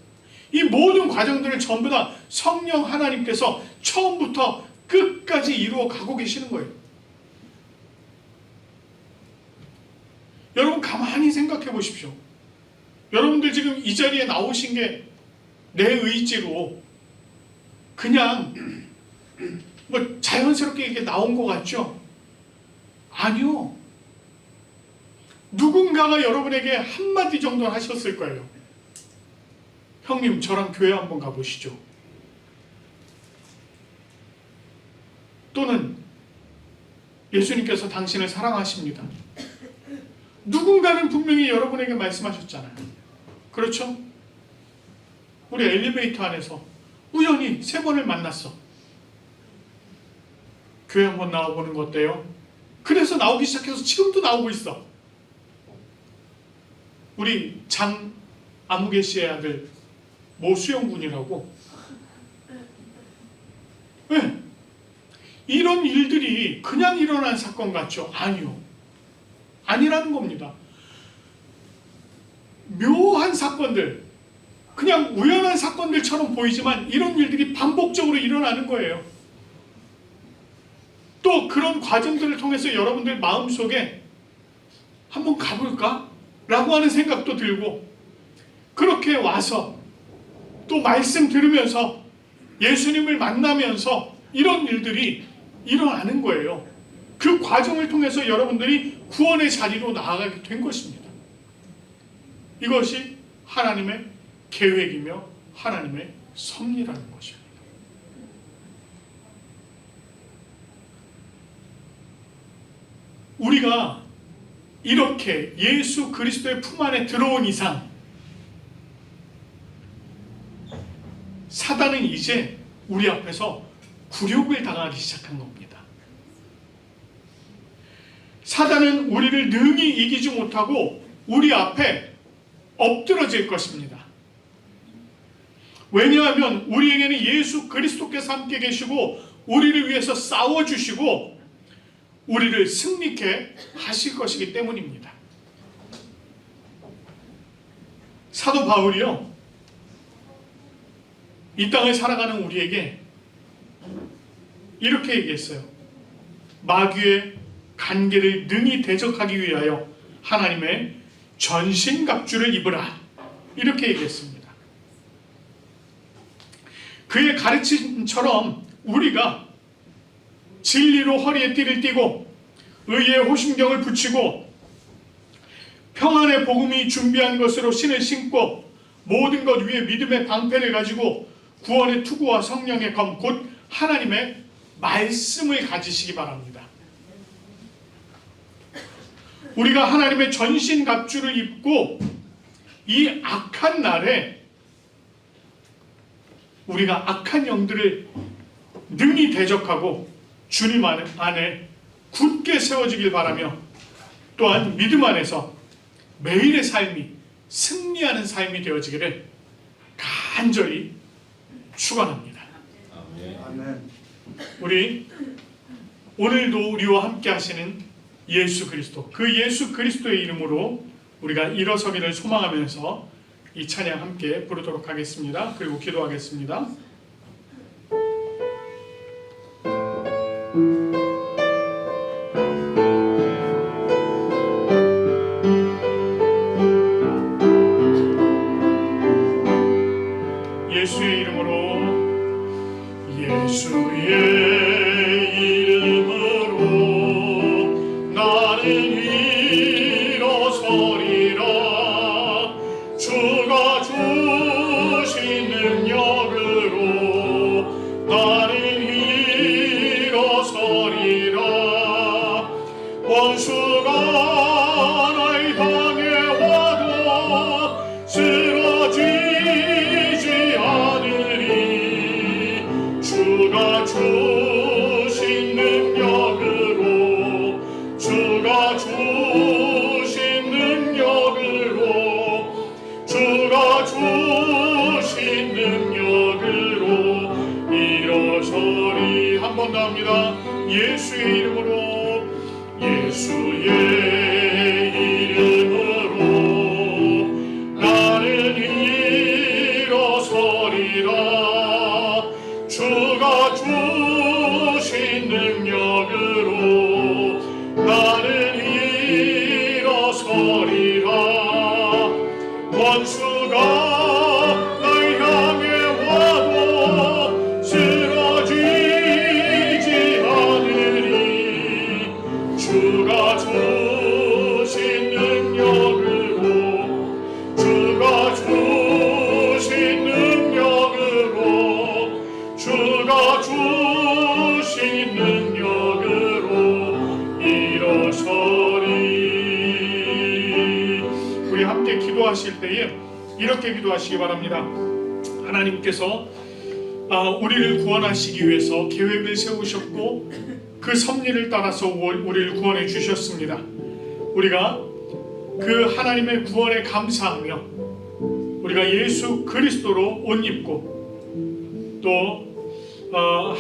이 모든 과정들을 전부 다 성령 하나님께서 처음부터 끝까지 이루어 가고 계시는 거예요. 여러분, 가만히 생각해 보십시오. 여러분들 지금 이 자리에 나오신 게 내 의지로 그냥 뭐 자연스럽게 이렇게 나온 것 같죠? 아니요. 누군가가 여러분에게 한마디 정도는 하셨을 거예요. 형님 저랑 교회 한번 가보시죠. 또는 예수님께서 당신을 사랑하십니다. 누군가는 분명히 여러분에게 말씀하셨잖아요. 그렇죠? 우리 엘리베이터 안에서 우연히 3번을 만났어. 교회 한번 나와보는 거 어때요? 그래서 나오기 시작해서 지금도 나오고 있어. 우리 장아무개 씨의 아들 모수영군이라고. 네. 이런 일들이 그냥 일어난 사건 같죠? 아니요. 아니라는 겁니다. 묘한 사건들, 그냥 우연한 사건들처럼 보이지만 이런 일들이 반복적으로 일어나는 거예요. 또 그런 과정들을 통해서 여러분들 마음속에 한번 가볼까? 라고 하는 생각도 들고, 그렇게 와서 또 말씀 들으면서 예수님을 만나면서 이런 일들이 일어나는 거예요. 그 과정을 통해서 여러분들이 구원의 자리로 나아가게 된 것입니다. 이것이 하나님의 계획이며 하나님의 섭리라는 것입니다. 우리가 이렇게 예수 그리스도의 품 안에 들어온 이상 사단은 이제 우리 앞에서 굴욕을 당하기 시작한 겁니다. 사단은 우리를 능히 이기지 못하고 우리 앞에 엎드러질 것입니다. 왜냐하면 우리에게는 예수 그리스도께서 함께 계시고 우리를 위해서 싸워주시고 우리를 승리케 하실 것이기 때문입니다. 사도 바울이요, 이 땅을 살아가는 우리에게 이렇게 얘기했어요. 마귀의 간계를 능히 대적하기 위하여 하나님의 전신갑주를 입으라, 이렇게 얘기했습니다. 그의 가르침처럼 우리가 진리로 허리에 띠를 띠고 의의 호심경을 붙이고 평안의 복음이 준비한 것으로 신을 신고 모든 것 위에 믿음의 방패를 가지고 구원의 투구와 성령의 검 곧 하나님의 말씀을 가지시기 바랍니다. 우리가 하나님의 전신갑주를 입고 이 악한 날에 우리가 악한 영들을 능히 대적하고 주님 안에 굳게 세워지길 바라며 또한 믿음 안에서 매일의 삶이 승리하는 삶이 되어지기를 간절히 축원합니다. 아멘. 우리 오늘도 우리와 함께 하시는 예수 그리스도, 그 예수 그리스도의 이름으로 우리가 일어서기를 소망하면서 이 찬양 함께 부르도록 하겠습니다. 그리고 기도하겠습니다. 예수의 이름으로, 예수의 이름으로 나는 일어서리라. 주가 주신 능력으로 나는 일어서리라. 원수가 날 향해 와도 쓰러지지 않으리. 주가 주신 능력으로, 주가 주신 능력으로, 주가 주신 능력으로 일어서리. 한 번 더 합니다. 예수의 이름으로, 예수의 이름으로 나는 일어서리라. 주가 주신 능력으로 나는 일어서리라. 원수가 날 향해 와도 쓰러지지 않으리. 주가 주신 능력으로, 주가 주신 때에 이렇게 기도하시기 바랍니다. 하나님께서 우리를 구원하시기 위해서 계획을 세우셨고 그 섭리를 따라서 우리를 구원해 주셨습니다. 우리가 그 하나님의 구원에 감사하며 우리가 예수 그리스도로 옷 입고 또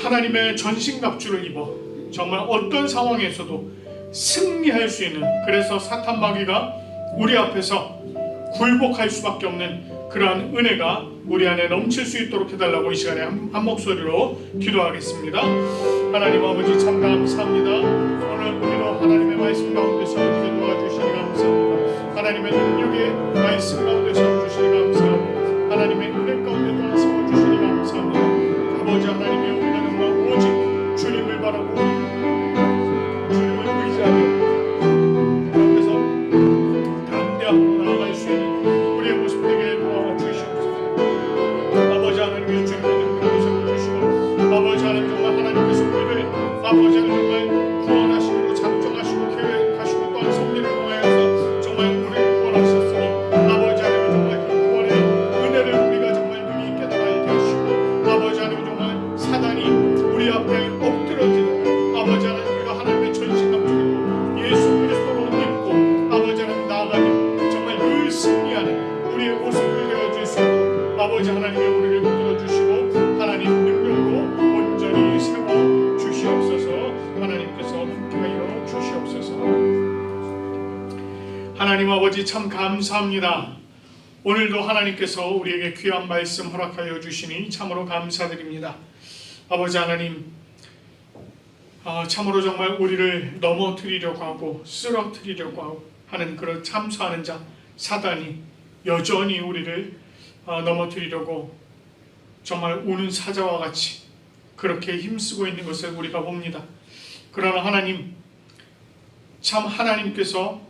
하나님의 전신갑주를 입어 정말 어떤 상황에서도 승리할 수 있는, 그래서 사탄 마귀가 우리 앞에서 굴복할 수밖에 없는 그러한 은혜가 우리 안에 넘칠 수 있도록 해달라고 이 시간에 한 목소리로 기도하겠습니다. 하나님 아버지 참 감사합니다. 오늘 우리로 하나님의 말씀 가운데 세워지게 도와주시니 감사합니다. 하나님의 능력의 말씀 가운데 세워주시니 감사합니다. 하나님의 은혜 가운데 또한 세워주시니 감사합니다. 아버지 하나님의 우리가 정말 오직 주님을 바라고 주님을 의지하며 앞에서 담대함으로 나아갈 수 있는 우리의 모습 되게 도와주시옵소서. 아버지 하나님의 주님의 능력을 세워주시고 아버지 하나님 정말 하나님께서 우리를 아버지 하나님 정말 구원하시고 작정하시고 계획하시고 또한 섭리를 통하여서 정말 우리를 구원하셨으니 아버지 하나님 정말 그 구원의 은혜를 우리가 정말 능히 깨달아 알게 하시고 아버지 하나님 정말 사단이 우리 앞에 엎드러지는 아버지 하나님 우리가 하나님의 전신갑주를 예수 그리스도로 입고 아버지 하나님 나아가며 정말 늘 승리하는 우리의 모습을 되어줄 수 있도록 아버지 하나님의 우리를 붙들어 주시고 하나님 능력으로 온전히 세워 주시옵소서. 하나님께서 함께하여 주시옵소서. 하나님 아버지 참 감사합니다. 오늘도 하나님께서 우리에게 귀한 말씀 허락하여 주시니 참으로 감사드립니다. 아버지 하나님 참으로 정말 우리를 넘어뜨리려고 하고 쓰러뜨리려고 하는 그런 참수하는 자 사단이 여전히 우리를 넘어뜨리려고 정말 우는 사자와 같이 그렇게 힘쓰고 있는 것을 우리가 봅니다. 그러나 하나님 참 하나님께서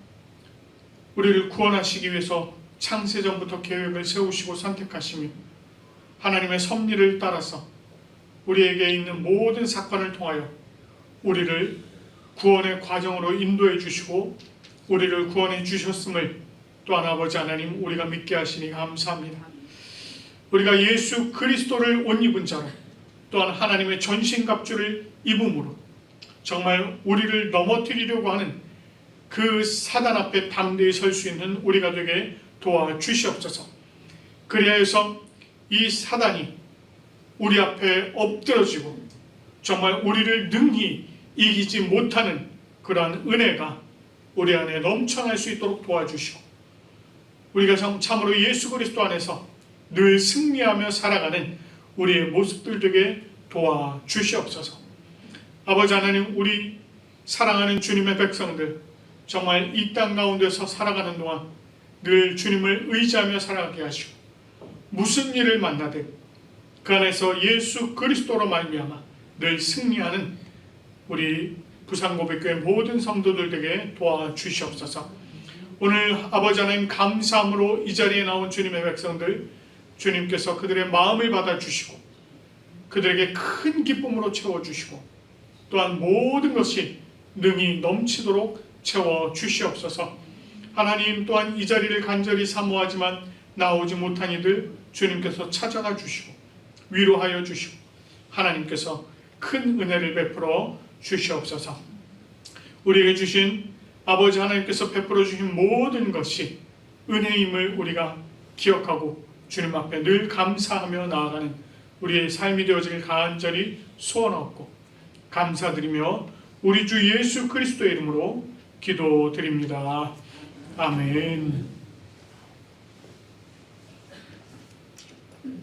우리를 구원하시기 위해서 창세전부터 계획을 세우시고 선택하시며 하나님의 섭리를 따라서 우리에게 있는 모든 사건을 통하여 우리를 구원의 과정으로 인도해 주시고 우리를 구원해 주셨음을 또한 아버지 하나님 우리가 믿게 하시니 감사합니다. 우리가 예수 그리스도를 옷 입은 자로 또한 하나님의 전신갑주를 입음으로 정말 우리를 넘어뜨리려고 하는 그 사단 앞에 담대히 설 수 있는 우리가 되게 도와주시옵소서. 그리하여서 이 사단이 우리 앞에 엎드러지고 정말 우리를 능히 이기지 못하는 그러한 은혜가 우리 안에 넘쳐날 수 있도록 도와주시고 우리가 참으로 예수 그리스도 안에서 늘 승리하며 살아가는 우리의 모습들 되게 도와주시옵소서. 아버지 하나님 우리 사랑하는 주님의 백성들 정말 이 땅 가운데서 살아가는 동안 늘 주님을 의지하며 살아가게 하시고 무슨 일을 만나든 그 안에서 예수 그리스도로 말미암아 늘 승리하는 우리 부산고백교회 모든 성도들 되게 도와주시옵소서. 오늘 아버지 하나님 감사함으로 이 자리에 나온 주님의 백성들 주님께서 그들의 마음을 받아주시고 그들에게 큰 기쁨으로 채워주시고 또한 모든 것이 능히 넘치도록 채워주시옵소서. 하나님 또한 이 자리를 간절히 사모하지만 나오지 못한 이들 주님께서 찾아가 주시고 위로하여 주시고 하나님께서 큰 은혜를 베풀어 주시옵소서. 우리에게 주신 아버지 하나님께서 베풀어 주신 모든 것이 은혜임을 우리가 기억하고 주님 앞에 늘 감사하며 나아가는 우리의 삶이 되어지길 간절히 소원하옵고 감사드리며 우리 주 예수 그리스도의 이름으로 기도드립니다. 아멘.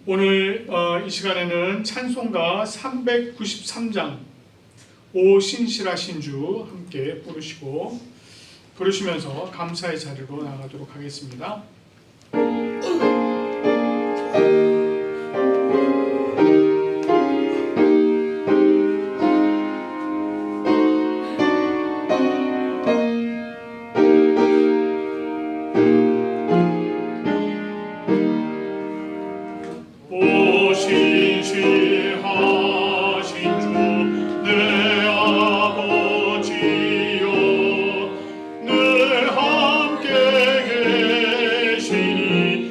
오늘 이 시간에는 찬송가 393장 오 신실하신 주 함께 부르시면서 감사의 자리로 나가도록 하겠습니다. 늘 함께 계시니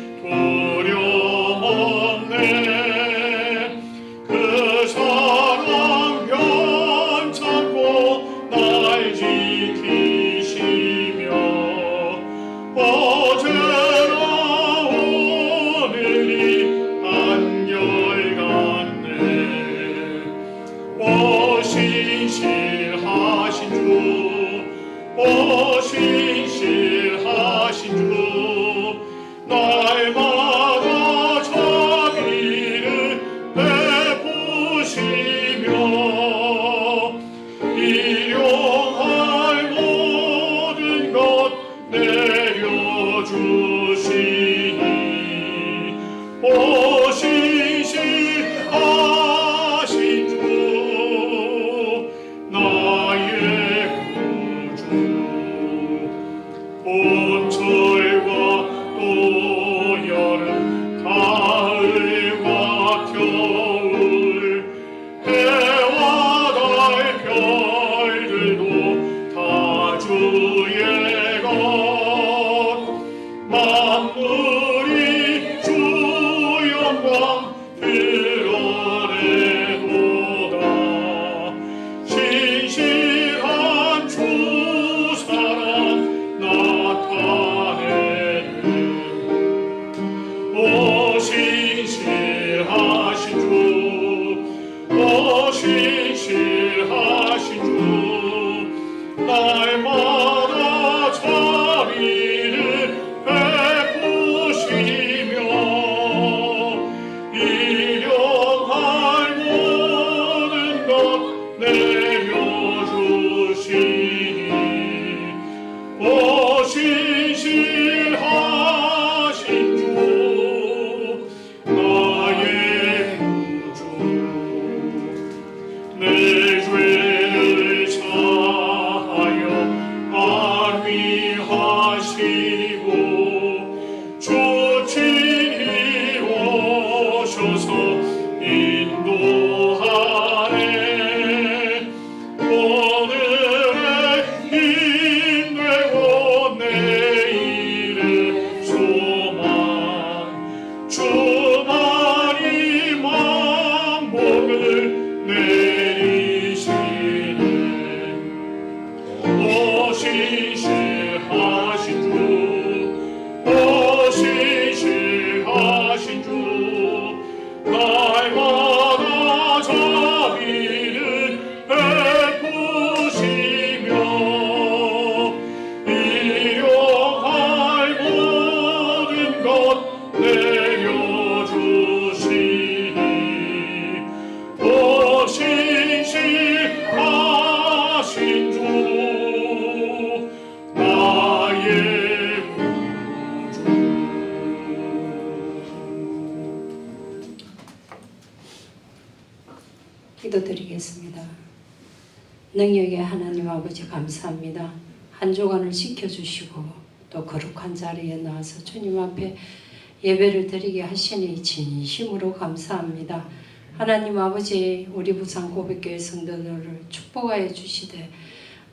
내리시는 오시시하신 주 오시시하신 주 날마다 자비를 베푸시며 일용할 모든 것 내려주시니 오시시하신 주 나의 기도드리겠습니다. 능력의 하나님 아버지 감사합니다. 한 주간을 지켜주시고 또 거룩한 자리에 나와서 주님 앞에 예배를 드리게 하시니 진심으로 감사합니다. 하나님 아버지 우리 부산 고백교회 성도들을 축복하여 주시되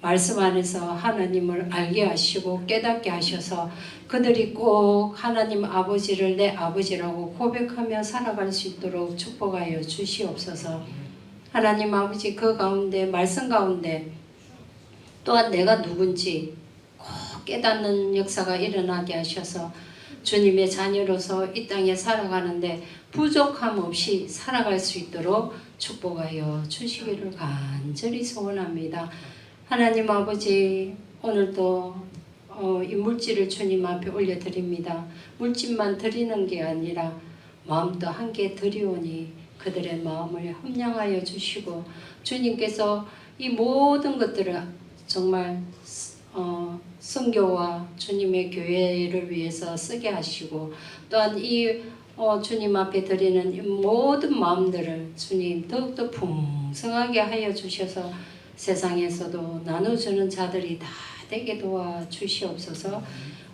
말씀 안에서 하나님을 알게 하시고 깨닫게 하셔서 그들이 꼭 하나님 아버지를 내 아버지라고 고백하며 살아갈 수 있도록 축복하여 주시옵소서. 하나님 아버지 그 가운데 말씀 가운데 또한 내가 누군지 꼭 깨닫는 역사가 일어나게 하셔서 주님의 자녀로서 이 땅에 살아가는데 부족함 없이 살아갈 수 있도록 축복하여 주시기를 간절히 소원합니다. 하나님 아버지 오늘도 이 물질을 주님 앞에 올려드립니다. 물질만 드리는 게 아니라 마음도 함께 드리오니 그들의 마음을 협량하여 주시고 주님께서 이 모든 것들을 정말 선교와 주님의 교회를 위해서 쓰게 하시고 또한 이 주님 앞에 드리는 이 모든 마음들을 주님 더욱더 풍성하게 하여 주셔서 세상에서도 나눠주는 자들이 다 되게 도와 주시옵소서.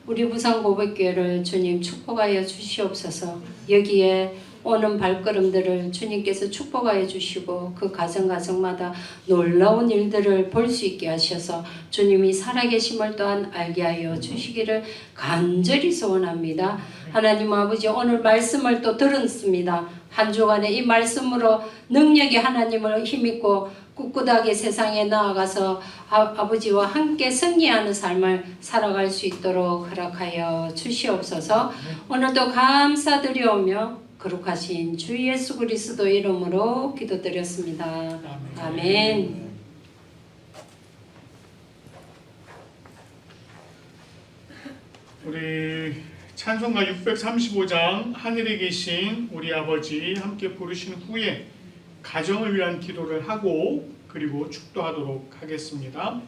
우리 부산 고백교회를 주님 축복하여 주시옵소서. 여기에 오는 발걸음들을 주님께서 축복하여 주시고 그 가정마다 놀라운 일들을 볼 수 있게 하셔서 주님이 살아계심을 또한 알게 하여 주시기를 간절히 소원합니다. 하나님 아버지 오늘 말씀을 또 들었습니다. 한 주간에 이 말씀으로 능력의 하나님을 힘입고 꿋꿋하게 세상에 나아가서 아버지와 함께 승리하는 삶을 살아갈 수 있도록 허락하여 주시옵소서. 오늘도 감사드리오며 거룩하신 주 예수 그리스도 이름으로 기도드렸습니다. 아멘. 우리 찬송가 635장 하늘에 계신 우리 아버지 함께 부르신 후에 가정을 위한 기도를 하고 그리고 축도하도록 하겠습니다.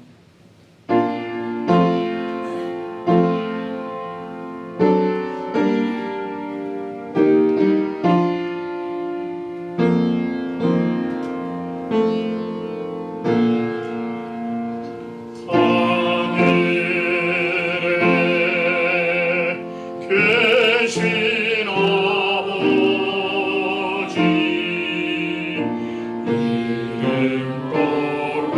계신 아버지 이름 거룩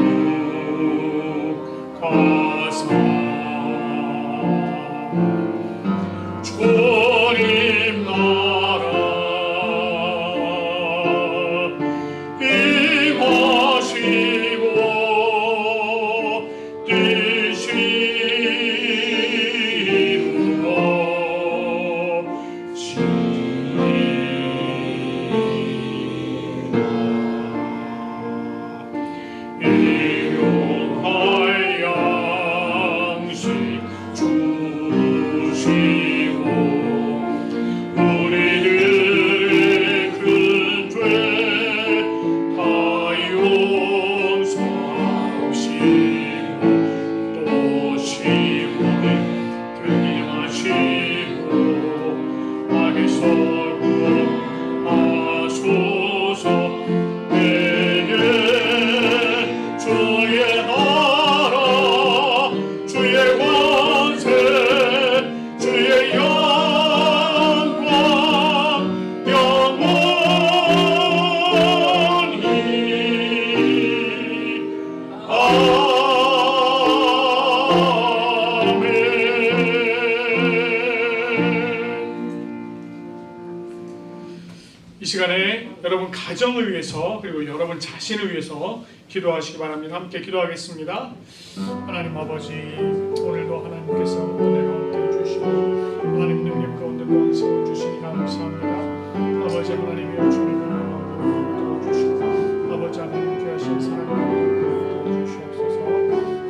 가정을 위해서 그리고 여러분 자신을 위해서 기도하시기 바랍니다. 함께 기도하겠습니다. 하나님 아버지, 오늘도 하나님께서 은혜로 함께 해주시고 하나님 능력 가운데 또 세워주시니 감사합니다. 아버지 하나님의 주님을 도와주시고 아버지 하나님 귀하신 사랑을 도와주시옵소서.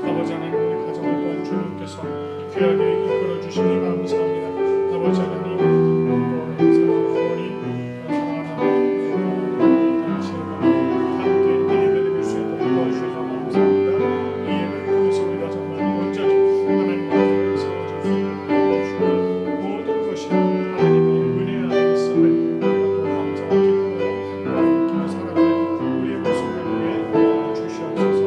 아버지 하나님 우리 가정을 또한 주님께서 귀하게 이끌어주시니 감사합니다. 아버지 하나님 또 사랑하는 어머니 사랑하는 당신과 함께 예배드릴 수 있도록 도와주셔서 감사합니다. 이 예배를 통해서 우리가 정말 온전히 하나님 앞에 세워질 수 있는 도와주시고 모든 것이 하나님의 은혜 안에 있음을 우리가 또 감사와 기쁨으로 느끼며 살아가는 우리의 모습을 위해 주시옵소서.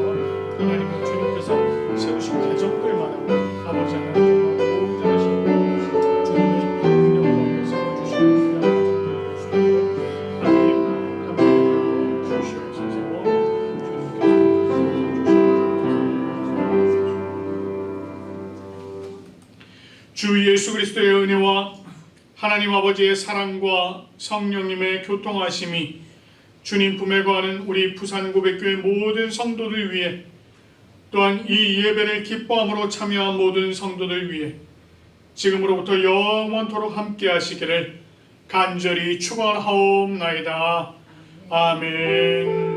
하나님은 주님께서 세우신 가정들마다 아버지 하나님 주 예수 그리스도의 은혜와 하나님 아버지의 사랑과 성령님의 교통하심이 주님 품에 거하는 우리 부산고백교회 모든 성도들 위해 또한 이 예배를 기뻐함으로 참여한 모든 성도들 위해 지금으로부터 영원토록 함께 하시기를 간절히 축원하옵나이다. 아멘.